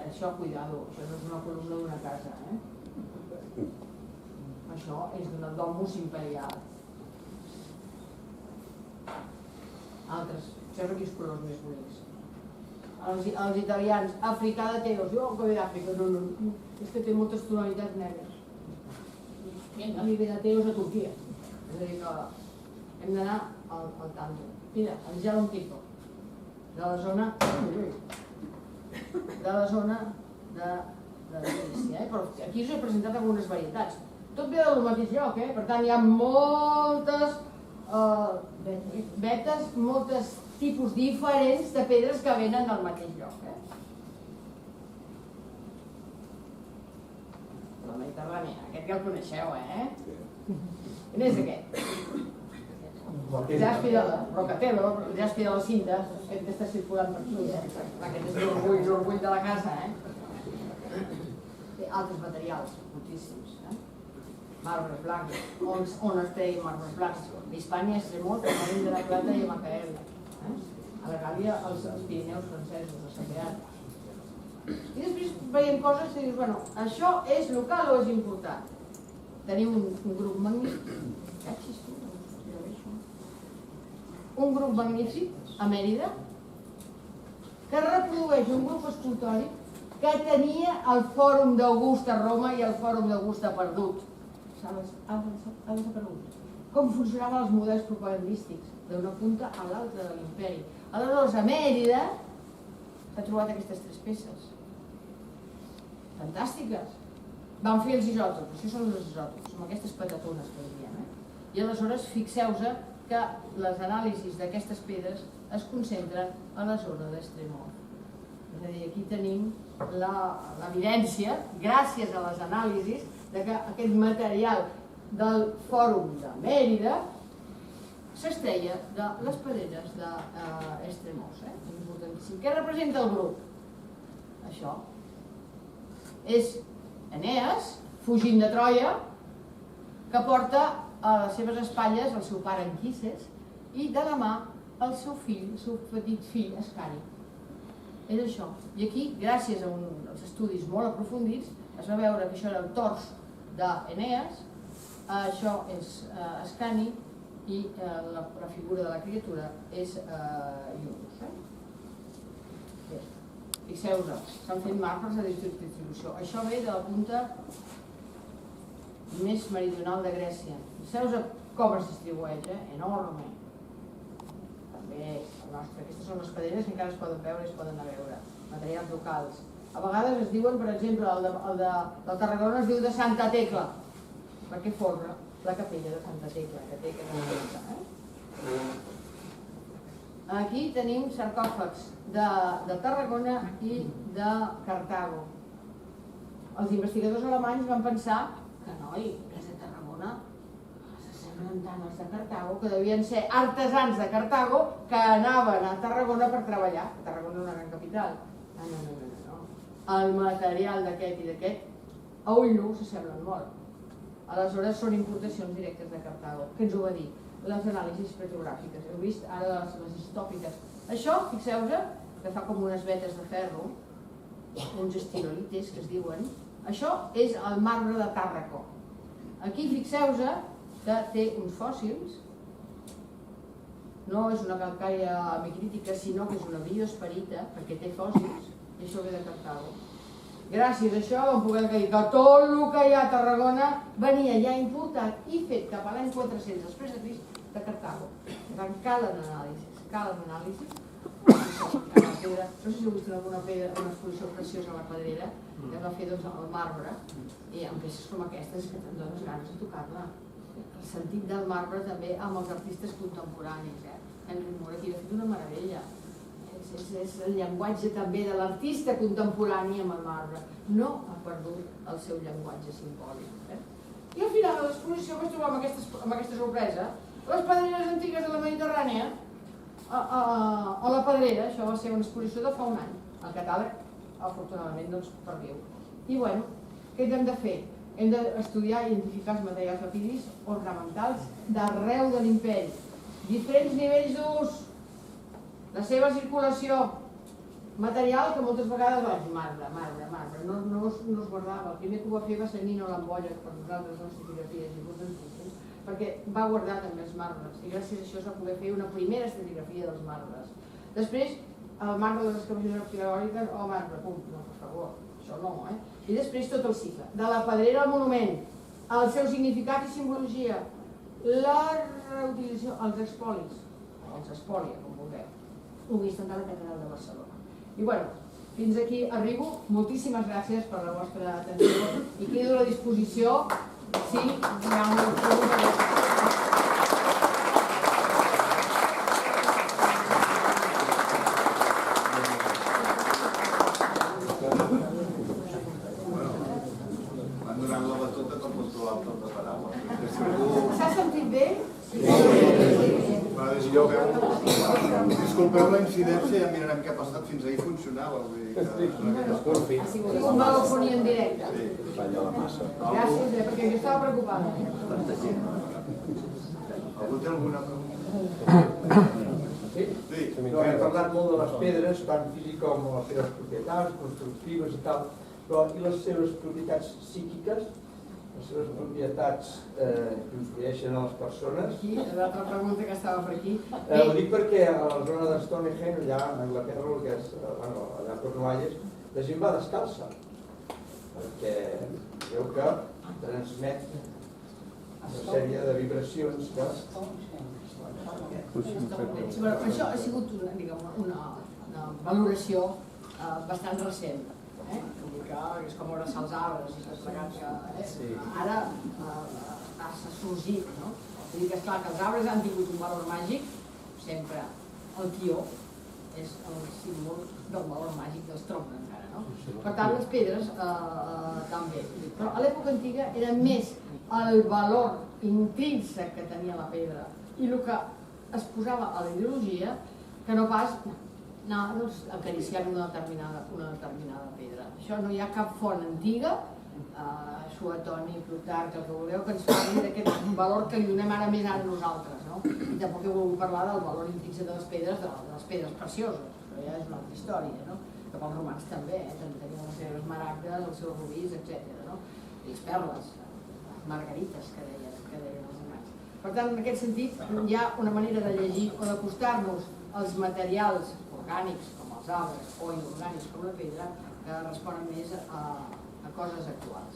[SPEAKER 3] això, cuidado, això no és una columna d'una casa. Això és d'un domus imperial. Altres, això és aquells colors més bonics. Els italians, africà de Teos, jo que ve d'Àfrica, no, és que té moltes tonalitats negres. A mi ve de Teos a Turquia, és a dir que hem d'anar al tanto. Mira, el gel un tipo, de la zona de Galícia, però aquí us he presentat algunes varietats. Tot ve del mateix lloc, per tant hi ha moltes vetes, moltes tipus diferents de pedres que venen del mateix lloc. La Mediterrània, aquest ja el coneixeu, Quin és aquest? Rocatello, el jaspi de la cinta, aquest que està circulant per aquí, aquest és l'orgull de la casa, Té altres materials, moltíssims, marbres blancs, on es treien marbres blancs? L'Hispània és molt, el Marín de la Plata i a Macael. A la Gàlia, els Pirineus francesos, a Sapeat. I després veiem coses que dius, bueno, això és local o és important? Tenim un grup magnífic, a Mèrida, que reprodueix un grup escultòric que tenia el Fòrum d'August a Roma i el Fòrum d'August a perdut. Ha desaparegut. Com funcionaven els models propagandístics d'una punta a l'altra de l'imperi. Aleshores, a Mèrida s'ha trobat aquestes 3 peces. Fantàstiques. Van fer els isòtops, això són els isòtops, són aquestes patatones que diem. I aleshores fixeu-vos que les anàlisis d'aquestes pedres es concentren a la zona d'Extremor. És a dir, aquí tenim l'evidència, gràcies a les anàlisis, que aquest material del Fòrum de Mèrida s'estreia de les pedreres d'Extremor. Importantíssim. Què representa el grup? Això. És Enees, fugint de Troia, que porta a les seves espatlles el seu pare Anquises i de la mà el seu fill, el seu petit fill Escari. és això. I aquí, gràcies a uns estudis molt aprofundits, es va veure que això era el tors d'Eneas, això és Ascani i la figura de la criatura és Iunos. Fixeu-vos, s'han fet mapes de distribució. Això ve de la punta més meridional de Grècia. Fixeu-vos com es distribueix, enorme. També el nostre, aquestes són les pedreres que encara es poden veure i es poden anar a veure, materials locals. A vegades es diuen, per exemple, el de Tarragona es diu de Santa Tecla, perquè forra la capella de Santa Tecla, que té aquesta tecla. Aquí tenim sarcòfags de Tarragona i de Cartago. Els investigadors alemanys van pensar que noi, que és de Tarragona, s'assemblen tant els de Cartago, que devien ser artesans de Cartago que anaven a Tarragona per treballar. Tarragona és una gran capital. No. El material d'aquest i d'aquest, a ull nu, s'assemblen molt. Aleshores són importacions directes de Cartago. Què ens ho va dir? Les anàlisis petrogràfiques. Heu vist ara les històpiques. Això, fixeu-vos, que fa com unes vetes de ferro, uns estilolites que es diuen. Això és el marbre de Tàrraco. Aquí fixeu-vos que té uns fòssils, no és una calcària hemicrítica, sinó que és una biosperita, perquè té fòssils, i això ve de Cartago. Gràcies a això vam poder dir que tot el que hi ha a Tarragona venia ja importat i fet cap a l'any 400 després de Crist de Cartago. Per tant, calen anàlisis. No sé si heu vist alguna pedra, una exposició preciosa a la Pedrera, que es va fer al marbre, i amb peces com aquestes que te'n dones ganes de tocar-la. El sentit del marbre també amb els artistes contemporanis. Henry Moore aquí ha fet una meravella. És el llenguatge també de l'artista contemporani amb el marbre. No ha perdut el seu llenguatge simbòlic. I al final de l'exposició vaig trobar amb aquesta sorpresa les pedreres antigues de la Mediterrània a la Pedrera. Això va ser una exposició de fa un any. El catàleg, afortunadament, doncs perdiu. I bueno, què hem de fer? Hem d'estudiar i identificar els materials lapidis ornamentals d'arreu de l'imperi. Diferents nivells d'ús, la seva circulació, material que moltes vegades marbre, no es guardava. El primer que ho va fer va ser Nino Lambolla, per nosaltres les estratigrafies importantíssimes, perquè va guardar també els marbres, i gràcies a això es va poder fer una primera estratigrafia dels marbres. Després, el marbre de les excavacions arqueològiques, marbre, pum, no, per favor, això no, I després tot el cicle, de la pedrera al monument, el seu significat i simbologia, la reutilització, els espolis, els espolia, com vulgueu. Ho he vist a la catedral de Barcelona. I bueno, fins aquí arribo. Moltíssimes gràcies per la vostra atenció i quedo a la disposició si hi ha una pregunta.
[SPEAKER 1] M'han donat la batuta per controlar el torn de paraula.
[SPEAKER 3] S'ha sentit bé?
[SPEAKER 1] Disculpeu la incidència, ja mirarem què ha passat. Fins ahir funcionava.
[SPEAKER 3] Ha sigut un megafonia en directe. Gràcies, perquè jo estava preocupada.
[SPEAKER 1] Algú té alguna pregunta?
[SPEAKER 5] Sí, hem parlat molt de les pedres, tant físiques com les seves propietats, constructives i tal, però i les seves propietats psíquiques, les seves propietats que influeixen a les persones?
[SPEAKER 3] Aquí, l'altra pregunta que estava per aquí.
[SPEAKER 5] Ho dic perquè a la zona de Stonehenge, allà a Anglaterra, que és, allà a Cornualles, la gent va descalça, perquè veu que transmet una sèrie de vibracions que...
[SPEAKER 3] Això ha sigut una valoració bastant recent. És com abraçar els arbres i tot plegat que ara ha sorgit. Vull dir que és clar que els arbres han tingut un valor màgic, sempre el tió és el símbol del valor màgic dels troncs encara. Per tant, les pedres també. Però a l'època antiga era més el valor intrínsec que tenia la pedra i el que es posava a la ideologia que no pas acariciar una determinada pedra. Això no hi ha cap font antiga, Suetoni, Plutarc, el que vulgueu, que ens parli d'aquest valor que li donem ara més a nosaltres. I tampoc he volgut parlar del valor intrínsec de les pedres precioses, però ja és una altra història. cap als romans també, tenien les seves maragdes, els seus rubís, etc. No? I les perles, margarites que deien els romans. Per tant, en aquest sentit, hi ha una manera de llegir o d'acostar-nos als materials orgànics, com els arbres, o inorgànics, com la pedra, que responen més a coses actuals.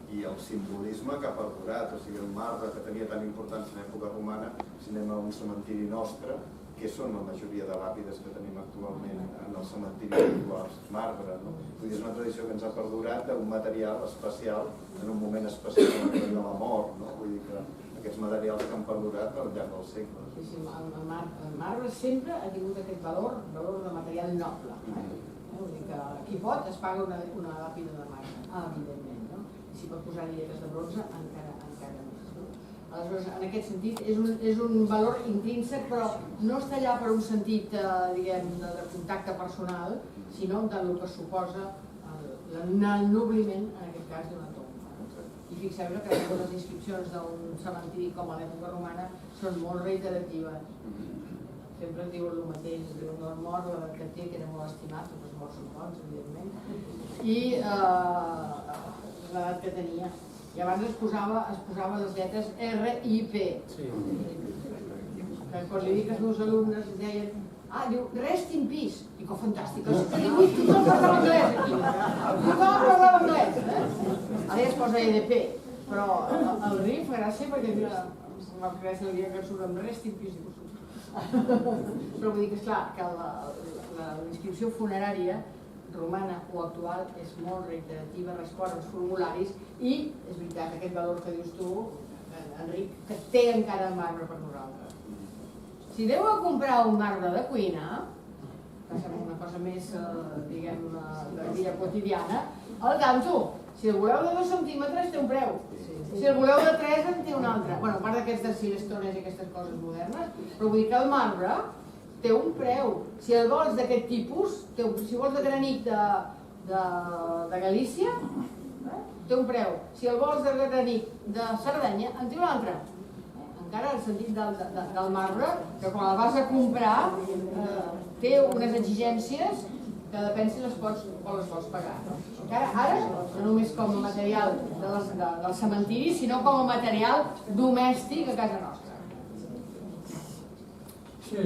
[SPEAKER 1] I el simbolisme que ha perdurat, o sigui, el marbre que tenia tan importància en l'època romana, si anem a un cementiri nostre, què són la majoria de làpides que tenim actualment en els cementiris actuals? Marbre, no? Vull dir, és una tradició que ens ha perdurat d'un material especial en un moment especial de la mort, no? Vull dir que aquests materials que han perdurat al llarg dels segles.
[SPEAKER 3] Sí, sí, el marbre sempre ha tingut aquest valor de material noble. Vull dir que qui pot es paga una làpida de marbre, evidentment. Si pot posar-hi lletres de bronze, encara més. No? Aleshores, en aquest sentit, és un valor intrínsec, però no està allà per un sentit, diguem, de contacte personal, sinó del que suposa l'ennobliment, en aquest cas, d'una tomba. I fixeu-vos que les inscripcions d'un cementiri com a l'època romana són molt reiteratives. Sempre ens diuen el mateix, es diuen el mort, que té, que era molt estimat, tots els morts són bons, evidentment, i l'edat que tenia. I abans es posava les lletres R i P. Que quan li dic als meus alumnes deien, diu, rest in peace. I que fantàstic, tothom parlava anglès aquí. Tothom parlava anglès. Ara ja es posa EDP, però el RI fa gràcia perquè m'ha fet gràcia el dia que surt amb rest in peace. Però vull dir que, esclar, que la inscripció funerària romana o actual és molt reiterativa, respon als formularis i, és veritat, aquest valor que dius tu, Enric, que té encara marbre per nosaltres. Si aneu a comprar un marbre de cuina, que sembla una cosa més, diguem, de vida quotidiana, al tanto, si el voleu de 2 centímetres té un preu. Si el voleu de 3 en té un altre. Bueno, a part d'aquestes silestones i aquestes coses modernes, però vull dir que el marbre té un preu. Si el vols d'aquest tipus, si vols de granit de Galícia, té un preu. Si el vols de granit de Sardenya, en té un altre. Encara el sentit del marbre, que quan el vas a comprar té unes exigències que depèn si les pots o les vols pagar. Encara ara, no només com a material del cementiri, sinó com a material domèstic a casa nostra.
[SPEAKER 4] Sí,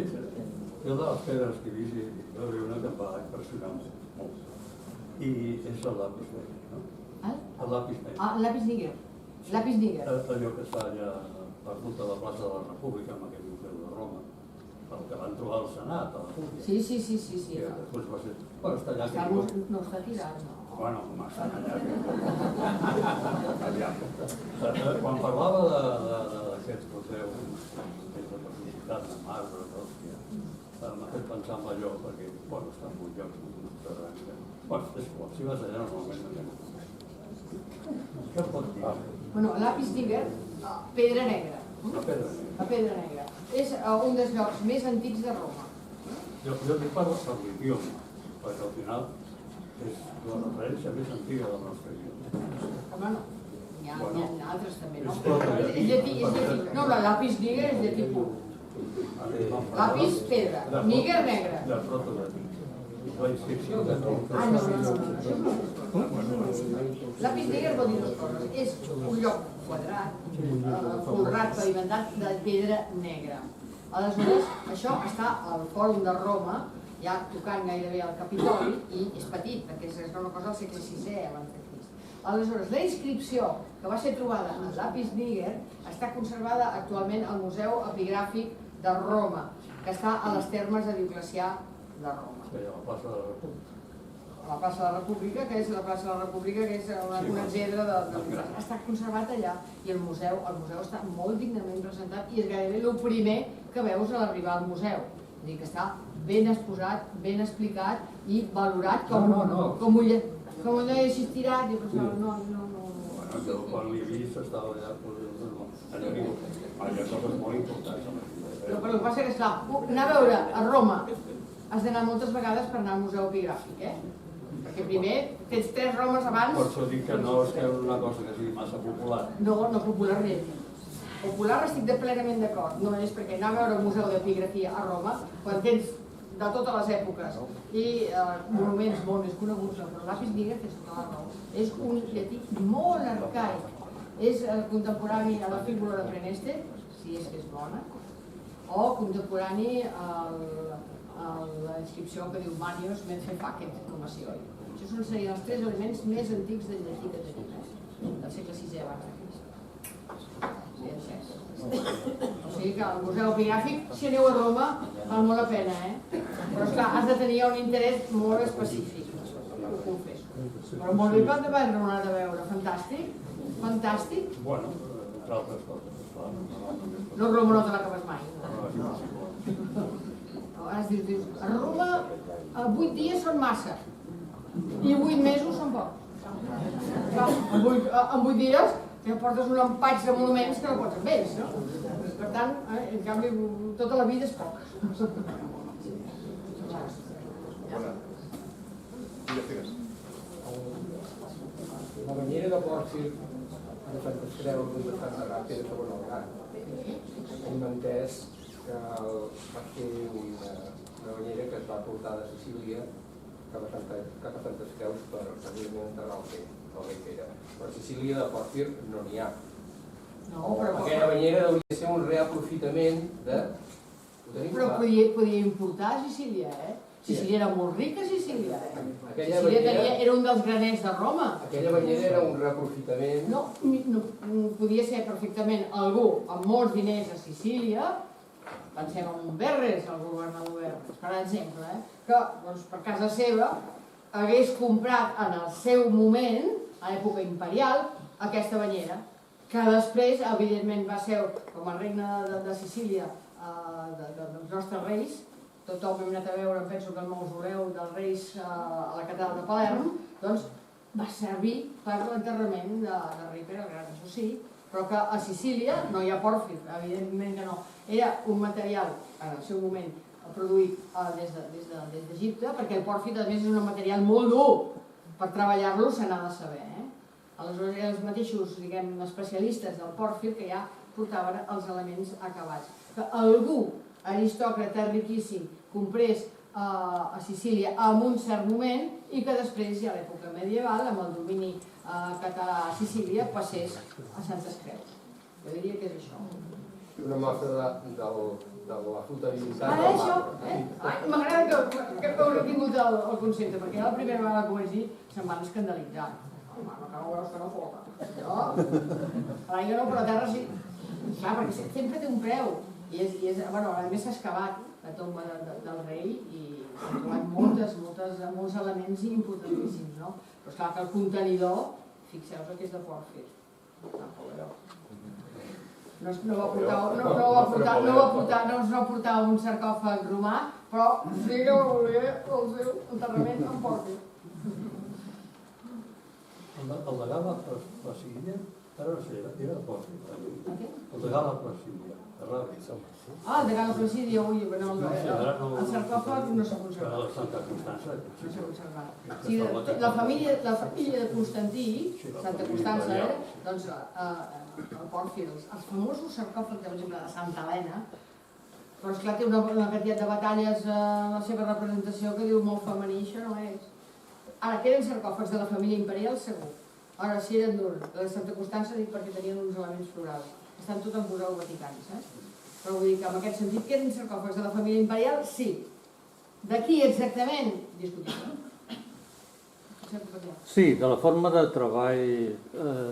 [SPEAKER 4] jo de les pedres que he vist hi va haver una que em va impressionar molt. I és el lápis negre, no? El lápis negre.
[SPEAKER 3] El lápis negre. Lápis negre.
[SPEAKER 4] Allò que està allà perdut a la plaça de la República, amb aquell museu de Roma, el que van trobar al Senat, a la República.
[SPEAKER 3] Sí.
[SPEAKER 4] I després va ser... Bueno, està allà...
[SPEAKER 3] No està tirat, no.
[SPEAKER 4] Bueno, estan allà. Quan parlava d'aquests museus, de publicitat de marbre, m'ha fet pensar en allò, perquè, bueno, està en un lloc bueno, és igual, si vas allà normalment no hi què pot dir?
[SPEAKER 3] Bueno, l'Apis Niger, pedra negra.
[SPEAKER 4] La pedra negra.
[SPEAKER 3] La pedra negra. És un dels llocs més antics de Roma.
[SPEAKER 4] Jo dic per l'idioma, perquè al final és la referència més antiga del nostre idioma.
[SPEAKER 3] Home, no. N'hi ha altres també, no? És llatí. No, l'Apis Niger és llatí pur. L'Apis, pedra. Niger, negre.
[SPEAKER 4] De proto-llatí. La inscripció de tot.
[SPEAKER 3] No. L'Apis Niger vol dir dues coses. És un lloc quadrat, folrat, pavimentat de pedra negra. Aleshores, això està al Fòrum de Roma, ja tocant gairebé al Capitoli, i és petit, perquè és una cosa del segle VI abans de Crist. Aleshores, la inscripció que va ser trobada en l'Apis Niger està conservada actualment al Museu Epigràfic de Roma, que està a les termes de Dioclecià de Roma.
[SPEAKER 4] A la plaça de la República.
[SPEAKER 3] La plaça de la República, que és una exedra de... Està conservat allà, i el museu està molt dignament presentat i és gairebé el primer que veus a l'arribar al museu. Vull dir que està ben exposat, ben explicat i valorat com un no hi existirà.
[SPEAKER 4] Jo quan l'he vist estava allà, allà hi ha coses molt importants.
[SPEAKER 3] Però el que passa és que, esclar, anar a veure a Roma has d'anar moltes vegades per anar al museu epigràfic, perquè primer tens 3 Romes abans...
[SPEAKER 4] Per això dic que no és que una cosa que sigui massa popular.
[SPEAKER 3] No popularment. Popular estic plenament d'acord. No és perquè anar a veure el museu d'epigrafia a Roma, quan tens de totes les èpoques. I monuments molt més coneguts, però l'Apis nigra té tota la raó. És un llatí molt arcaic. És contemporani a la fígula de Preneste, si és que és bona, o contemporani a la inscripció que diu Manios Menfe Facet Comasioi. Això serien els 3 elements més antics del llatí que tenim, del segle VI abans de Crist. O sigui que el Museu Epigráfic, si aneu a Roma, val molt la pena, però esclar, has de tenir un interès molt específic, ho confesso. Però molt bé pot haver una de veure, fantàstic, fantàstic.
[SPEAKER 4] Bueno, entre altres coses, clar.
[SPEAKER 3] No, Roma no te l'acabes mai. Ara dius, a Roma 8 dies són massa i 8 mesos són pocs. En 8 dies ja portes un empatx de monuments que no pots amb ells, no? Per tant, en canvi, tota la vida és poc.
[SPEAKER 6] La banyera de Pòrfir de Santes Creus i de Santa Ràpia de segon el Gat. Hem entès que va ser una banyera que es va portar de Sicília cap a Santes Creus per enterrar el rei Pere. Però a Sicília de Pòrfir no n'hi ha. Aquella banyera hauria de ser un reaprofitament de...
[SPEAKER 3] Però podia importar a Sicília, Sicília era molt rica, Sicília, Sicília era un dels graners de Roma.
[SPEAKER 6] Aquella banyera era un reaprofitament...
[SPEAKER 3] No, podia ser perfectament algú amb molts diners a Sicília, pensem en Umberres, el governador Umberres, per exemple, que per casa seva hagués comprat en el seu moment, a l'època imperial, aquesta banyera, que després, evidentment, va ser com a regne de Sicília dels nostres reis. Tothom hem anat a veure, penso que el mausoleu dels reis a la catedral de Palerm, doncs va servir per l'enterrament de rei Pere el Gran, això sí, però que a Sicília no hi ha pòrfir, evidentment que no. Era un material, en el seu moment, produït des d'Egipte, perquè el pòrfir, a més, és un material molt dur. Per treballar-lo se n'ha de saber. Aleshores, eren els mateixos, diguem, especialistes del pòrfir que ja portaven els elements acabats. Que algú aristòcrata riquíssim comprés a Sicília en un cert moment i que després, ja a l'època medieval, amb el domini català a Sicília, passés a Santes Creus. Jo diria que és això.
[SPEAKER 6] Una mostra de la flotabilitat
[SPEAKER 3] del mar. M'agrada que hauré tingut el concepte, perquè la primera vegada que ho vaig dir se'm van escandalitzar. Home, que no veus que no flota. A l'aigua no, però a terra sí. Clar, perquè sempre té un preu. I a més s'ha excavat la tomba del rei i s'han trobat molts elements importantíssims, no? Però esclar que el contenidor, fixeu-vos que és de pòrfir. No va portar un sarcòfag romà, però sí que volia el seu enterrament en pòrfir.
[SPEAKER 4] El de Gala Placidia, ara no sé, era de pòrfir. El de Gala Placidia, de Ràbia.
[SPEAKER 3] El de Gala Placidia, ui, el sarcòfag no s'ha conservat.
[SPEAKER 4] El de Santa Constança.
[SPEAKER 3] No s'ha conservat. La família de Constantí, Santa Constança, doncs el pòrfir, els famosos sarcòfags, per exemple, de Santa Helena, però esclar, té una quantitat de batalles a la seva representació que diu molt femení, això no és. Ara, que eren sarcòfags de la família imperial, segur. Ara, si eren d'un, de Santa Constança, dic perquè tenien uns elements florals. Estan tots en museus vaticans, Però vull dir que en aquest sentit, que eren sarcòfags de la família imperial, sí. D'aquí exactament, discutim.
[SPEAKER 7] Sí, de la forma de treball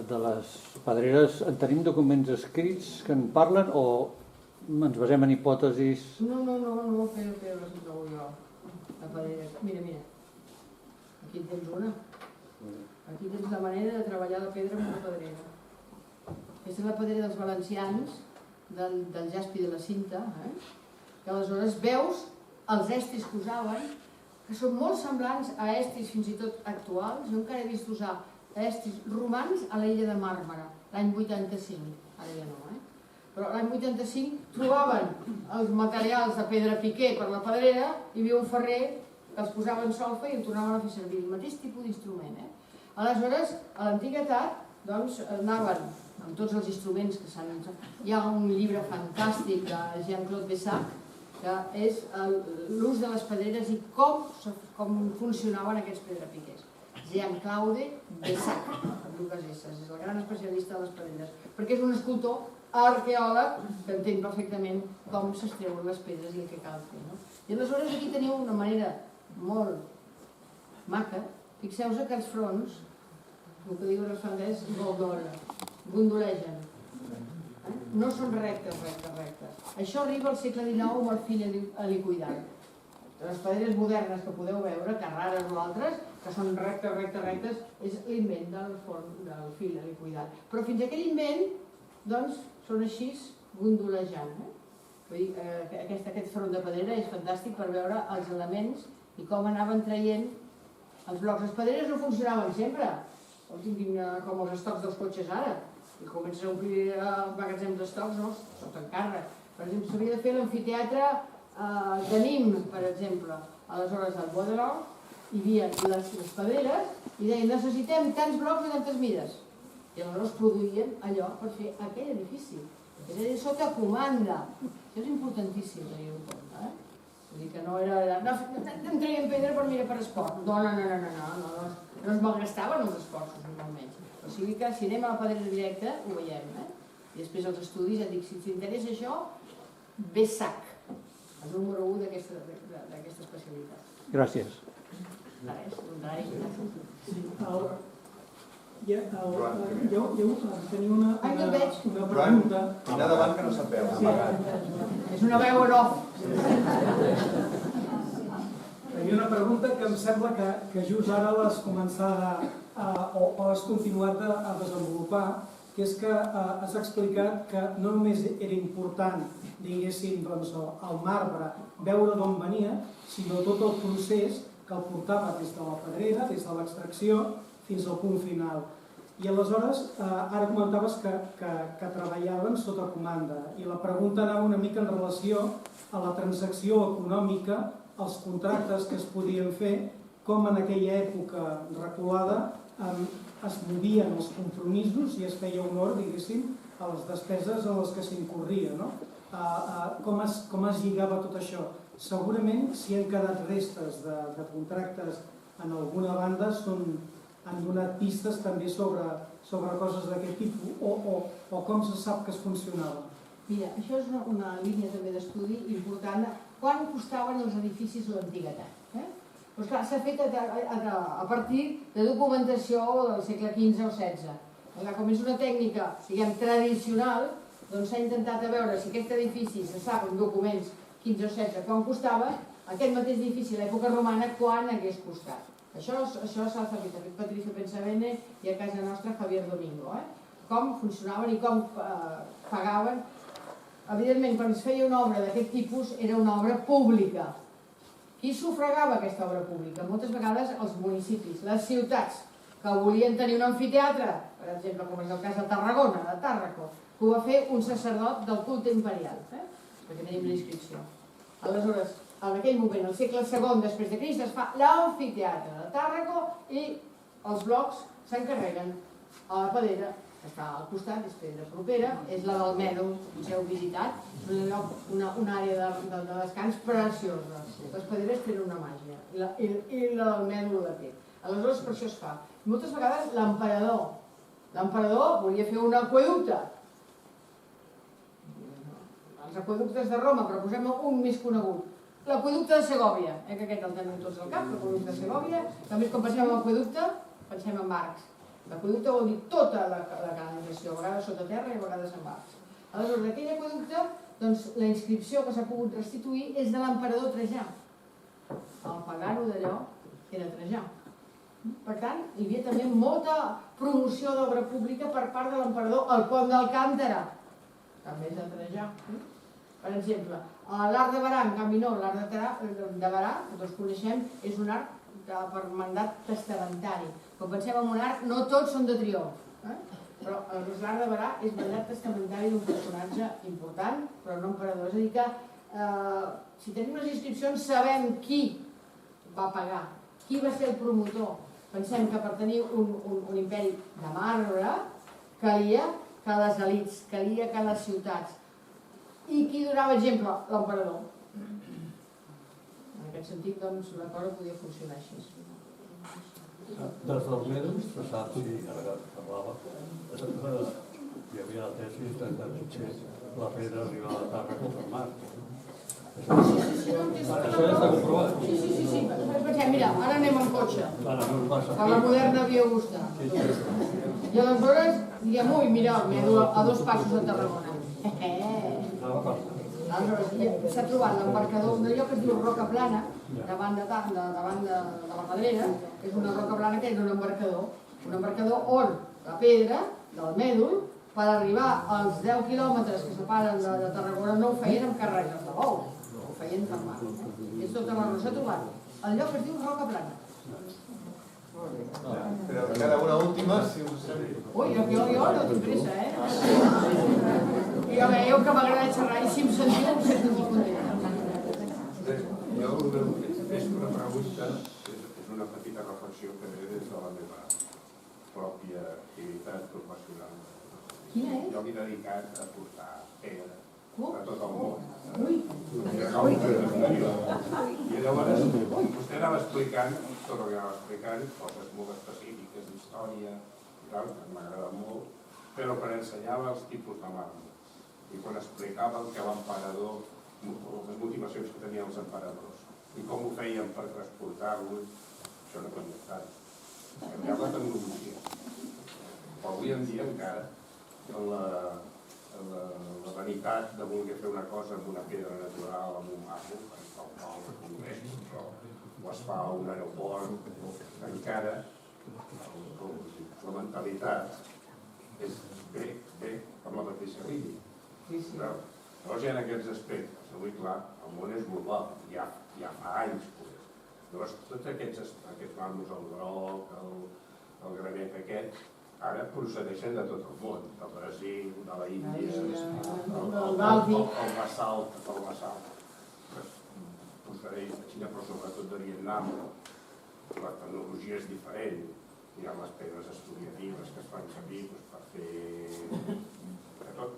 [SPEAKER 7] de les pedreres, en tenim documents escrits que en parlen o ens basem en hipòtesis?
[SPEAKER 3] No, però les hi trobo jo. La pedrera, mira. Aquí tens una. Aquí tens la manera de treballar la pedra amb una pedrera. Aquesta és la pedrera dels valencians, del jaspi de la cinta, que aleshores veus els estris que usaven, que són molt semblants a estris fins i tot actuals. Jo encara he vist usar estris romans a l'illa de Màrmara, l'any 85, ara ja no, però l'any 85 trobaven els materials de pedra piquer per la pedrera, hi havia un ferrer que els posava en solfa i el tornaven a fer servir, el mateix tipus d'instrument. Aleshores, a l'antiguitat, doncs, anaven amb tots els instruments que s'han... Hi ha un llibre fantàstic de Jean-Claude Bessac, que és l'ús de les pedreres i com funcionaven aquests pedrepiquers. Jean Claude Bessac, amb dues S, és el gran especialista de les pedreres, perquè és un escultor arqueòleg que entén perfectament com s'estreuen les pedres i el que cal fer. I aleshores aquí teniu una manera molt maca. Fixeu-vos que els fronts, el que diuen els francesos, gondolegen. No són rectes. Això arriba al segle XIX amb el fil helicoidal. Les pedreres modernes que podeu veure, Carrares o altres, que són rectes, és l'invent del fil helicoidal. Però fins a aquell invent, doncs, són així gondolejant. Vull dir, aquest front de pedrera és fantàstic per veure els elements i com anaven traient els blocs. Les pedreres no funcionaven sempre, com els estocs dels cotxes ara, i comencen a omplir magatzems d'estocs, no? Sota encàrrec. Per exemple, s'havia de fer l'amfiteatre de Nîmes, per exemple. Aleshores, al Baudelaire, hi havia les pedreres i deien necessitem tants blocs de tantes mides. I aleshores produïen allò per fer aquell edifici. És a dir, sota comanda. Això és importantíssim, tenir en compte. Vull dir que no era... No em traiem pedra per esport. No es malgastaven els esforços, normalment. O sigui que si anem a la pedrera directa, ho veiem. I després els estudis, ja dic, si t'interessa això, Bessac, el número 1 d'aquesta especialitat.
[SPEAKER 7] Gràcies.
[SPEAKER 3] Res, contrari.
[SPEAKER 8] Jo tenia una pregunta.
[SPEAKER 5] Anar davant que no se't veu.
[SPEAKER 3] És una veu en off.
[SPEAKER 8] Tenia una pregunta que em sembla que just ara l'has començat o has continuat a desenvolupar, que és que has explicat que no només era important, diguéssim, el marbre, veure d'on venia, sinó tot el procés que el portava des de la pedrera, des de l'extracció, fins al punt final. I aleshores, ara comentaves que treballaven sota comanda, i la pregunta anava una mica en relació a la transacció econòmica, els contractes que es podien fer, com en aquella època reculada es movien els compromisos i es feia honor, diguéssim, a les despeses a les que s'incorria. Com es lligava tot això? Segurament, si han quedat restes de contractes en alguna banda, han donat pistes també sobre coses d'aquest tipus, o com se sap que es funcionava?
[SPEAKER 3] Mira, això és una línia també d'estudi important. Quan costaven els edificis a l'antiguitat? Doncs clar, s'ha fet a partir de documentació del segle XV o XVI. Com és una tècnica, diguem, tradicional, doncs s'ha intentat a veure si aquest edifici se sap en documents XV o XVI quan costava, aquest mateix edifici a l'època romana quan hagués costat. Això s'ha fet Patricio Pensabene i a casa nostra Javier Domingo. Com funcionaven i com pagaven. Evidentment, quan es feia una obra d'aquest tipus, era una obra pública. Qui sufragava aquesta obra pública? Moltes vegades els municipis, les ciutats, que volien tenir un amfiteatre, per exemple, com és el cas de Tarragona, de Tàrraco, que ho va fer un sacerdot del culte imperial, perquè tenim la inscripció. Aleshores, en aquell moment, al segle II després de Crist, es fa l'amfiteatre de Tàrraco i els blocs s'encarreguen a la pedrera, que està al costat, és pedra propera, és la del Mèdol, potser heu visitat, una àrea de descans preciosa. Les pedreres tenen una màgia, i la del Mèdol la té. Aleshores, per això es fa. Moltes vegades l'emperador volia fer un aqüeducte. Els aqüeductes de Roma, però posem un més conegut. L'aqüeducte de Segòvia, que aquest el tenen tots al cap, l'aqüeducte de Segòvia. També quan pensem en aqüeducte, pensem en arcs. L'aqüeducte vol dir tota la canalització, a vegades sota terra i a vegades amb arcs. Aleshores, d'aquell aqüeducte, la inscripció que s'ha pogut restituir és de l'emperador Trajà. El pagano d'allò era Trajà. Per tant, hi havia també molta promoció d'obra pública per part de l'emperador. El pont d'Alcántara també és de Trajà. Per exemple, l'arc de Berà, en canvi no, l'arc de Berà, que tots coneixem, és un arc per mandat testamentari. Quan pensem en un arc, no tots són de triomf, però l'arc de Berà és mandat testamentari d'un personatge important, però no emperador. És a dir que, si tenim les inscripcions, sabem qui va pagar, qui va ser el promotor. Pensem que per tenir un imperi de marbre calia que les elits, calia que les ciutats. I qui donava exemple? L'emperador. aquest sentit, doncs, la cosa podia funcionar així.
[SPEAKER 4] Des dels mesos, se sap, si ara parlava, hi havia la tesi que potser la pedra arribava a Tàrrega per mar. Això ja està comprovat.
[SPEAKER 3] Sí. Pensem, mira, ara anem en cotxe. A la moderna Via Augusta. I aleshores diguem, ui, mira, a 2 passos de Tarragona. S'ha trobat l'embarcador d'allò que es diu Roca Plana, davant de la Pedrera, és una roca plana que és un embarcador on la pedra del mèdul, per arribar als 10 quilòmetres que separen de Tarragona, no ho feien amb carreres de bou, ho feien per mar. És tota la rosa trobat. El lloc es diu Roca Plana.
[SPEAKER 1] Però encara una última, si us sembla.
[SPEAKER 3] Ui, jo no tinc pressa, Ja veieu que m'agrada xerrar i si em sentiu, em sento molt contenta.
[SPEAKER 9] Jo és una pregunta, és una petita reflexió que ve des de la meva pròpia activitat professional.
[SPEAKER 3] Quina és?
[SPEAKER 9] Jo m'he dedicat a portar pedra a tot el món. I llavors, vostè anava explicant, tot el que anava explicant, coses molt específiques d'història i tal, que m'agrada molt, però per ensenyar-me els tipus de màrmol. I quan explicava el que l'emperador, les motivacions que tenien els emperadors, i com ho feien per transportar-lo, això no canvia tant. Canviar la tecnologia. Però avui en dia encara, la vanitat de voler fer una cosa amb una pedra natural, amb un màrmol, o es fa a un aeroport, encara la mentalitat és bé amb la mateixa línia. Llavors hi ha aquests aspectes. Avui, clar, el món és global, ja fa anys. Llavors, tots aquests màrmols, el groc, el granet aquest, ara procedeixen de tot el món, del Brasil, de la Índia, el basalt, procedeix de Xina, però sobretot de Vietnam. La tecnologia és diferent, hi ha les pedres estudiatives que es fan servir per fer de tot,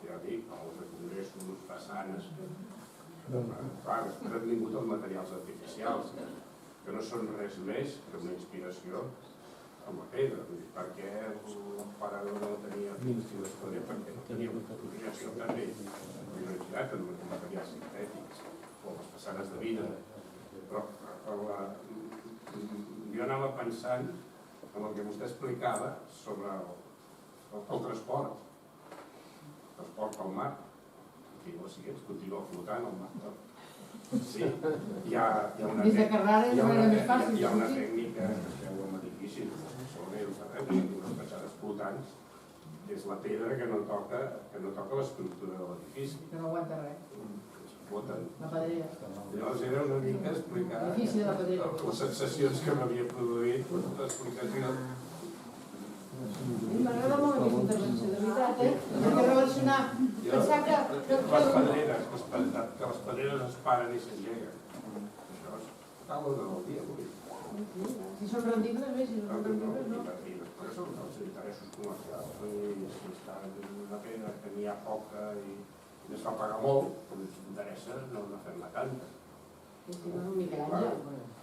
[SPEAKER 9] els de congressos, façanes. Clar, després han vingut els materials artificials, que no són res més que una inspiració amb la pedra, perquè l'emperador no tenia fins i tot perquè no tenia una creació també originat en materials sintètics o les façanes de vidre. Però jo anava pensant en el que vostè explicava sobre el transport pel mar. Continua flotant al mar. Sí, hi ha una tècnica que es veu amb edificis, unes petjades flotants, que és la pedra que no toca l'estructura de l'edifici.
[SPEAKER 3] Que no aguanta res.
[SPEAKER 9] Floten.
[SPEAKER 3] La pedrera.
[SPEAKER 9] Llavors era una mica explicar les sensacions que m'havia produït, l'explicació.
[SPEAKER 3] M'agrada molt aquesta intervenció, de veritat, perquè relacionar, pensar que
[SPEAKER 9] les pedreres es paren i s'engeguen. Això és tal del dia avui.
[SPEAKER 3] si són rendibles bé, si no són rendibles no.
[SPEAKER 9] Per això els interessos comercials, si està en una pedra que n'hi ha poca i es fa pagar molt, doncs interessa no fer-ne tanta.
[SPEAKER 3] Si no és un Miquel Àngel.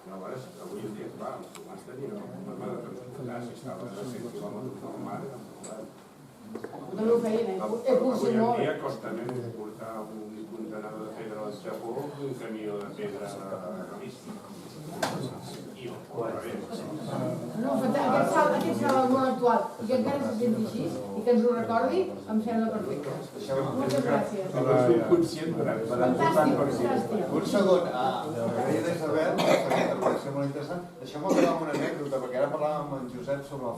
[SPEAKER 9] Llavors, avui en dia, clar, els romans tenien el problema de transportar, si estaven a 100 quilòmetres del mar,
[SPEAKER 3] no ho feien,
[SPEAKER 9] avui en dia costa menys portar un contenedor de pedra al Japó que un camió de pedra a Galícia.
[SPEAKER 3] No, aquest salt al món actual i que encara se senti així i que ens ho recordi, em sembla perfecte. Moltes gràcies. Fantàstic, fantàstic.
[SPEAKER 1] Un segon, m'agradaria d'Isabel, aquesta intervenció molt interessant. Deixem-me acabar amb una anècdota, perquè ara parlàvem amb en Josep sobre la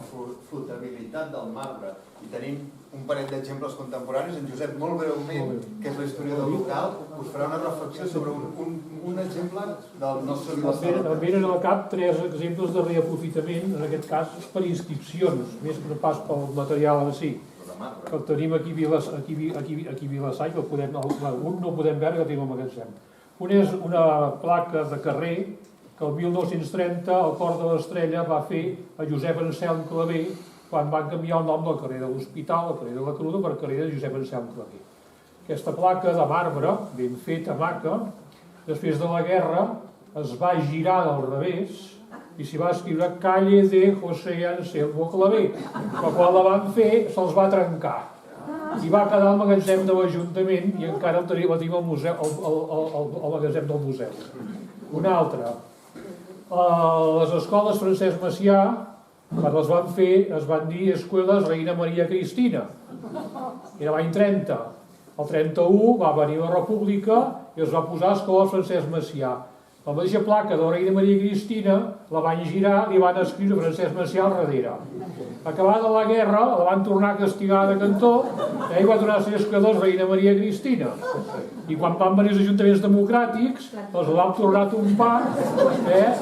[SPEAKER 1] flotabilitat del marbre i tenim un parell d'exemples contemporanis. En Josep, molt breument, que és la historiador local, us farà una reflexió sobre un exemple del nostre vilassar.
[SPEAKER 10] Em venen al cap 3 exemples de reaprofitament, en aquest cas per inscripcions, més que no pas pel material en si. Que el tenim aquí a Vilassar i un no podem veure que tenim al magatzem. Un és una placa de carrer que el 1930 el Port de l'Estrella va fer a Josep Anselm Clavé quan van canviar el nom del carrer de l'Hospital, el carrer de la Cruda, per carrer de Josep Anselm Clavé. Aquesta placa de marbre, ben feta, maca, després de la guerra, es va girar del revés i s'hi va escriure Calle de José Anselmo Clavé, però quan la van fer se'ls va trencar i va quedar al magatzem de l'Ajuntament i encara el tenim al museu, al magatzem del museu. Una altra, les escoles Francesc Macià, quan les van fer, es van dir Escueles Reina Maria Cristina, era l'any 30. El 31 va venir la República i es va posar Escola Francesc Macià. La mateixa placa de la Reina Maria Cristina la van girar i van escriure Francesc Macià al darrere. Acabada la guerra, la van tornar a castigar de cantó i va tornar a ser Escola Reina Maria Cristina. I quan van venir els ajuntaments democràtics, els van tornar a tompar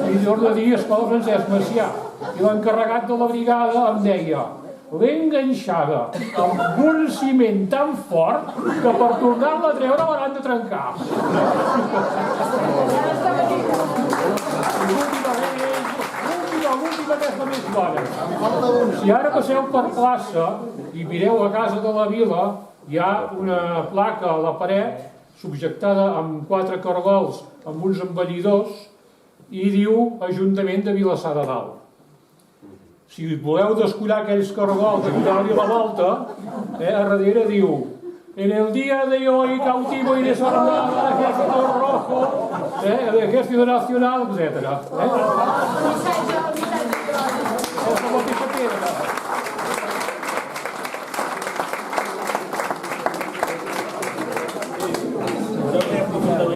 [SPEAKER 10] i torna a dir Escola Francesc Macià. I l'encarregat de la brigada em deia: l'he enganxada amb un ciment tan fort que per tornar-la a treure l'han de trencar. L'última que és la més bona. Si ara passeu per plaça i mireu a Casa de la Vila, hi ha una placa a la paret subjectada amb 4 cargols amb uns embellidors i diu Ajuntament de Vilassar de Dalt. Si voleu descollar aquells cargols i donar-li la volta, a darrere diu: en el día de hoy cautivo y desarmado al ejército rojo, el ejército nacional, etc.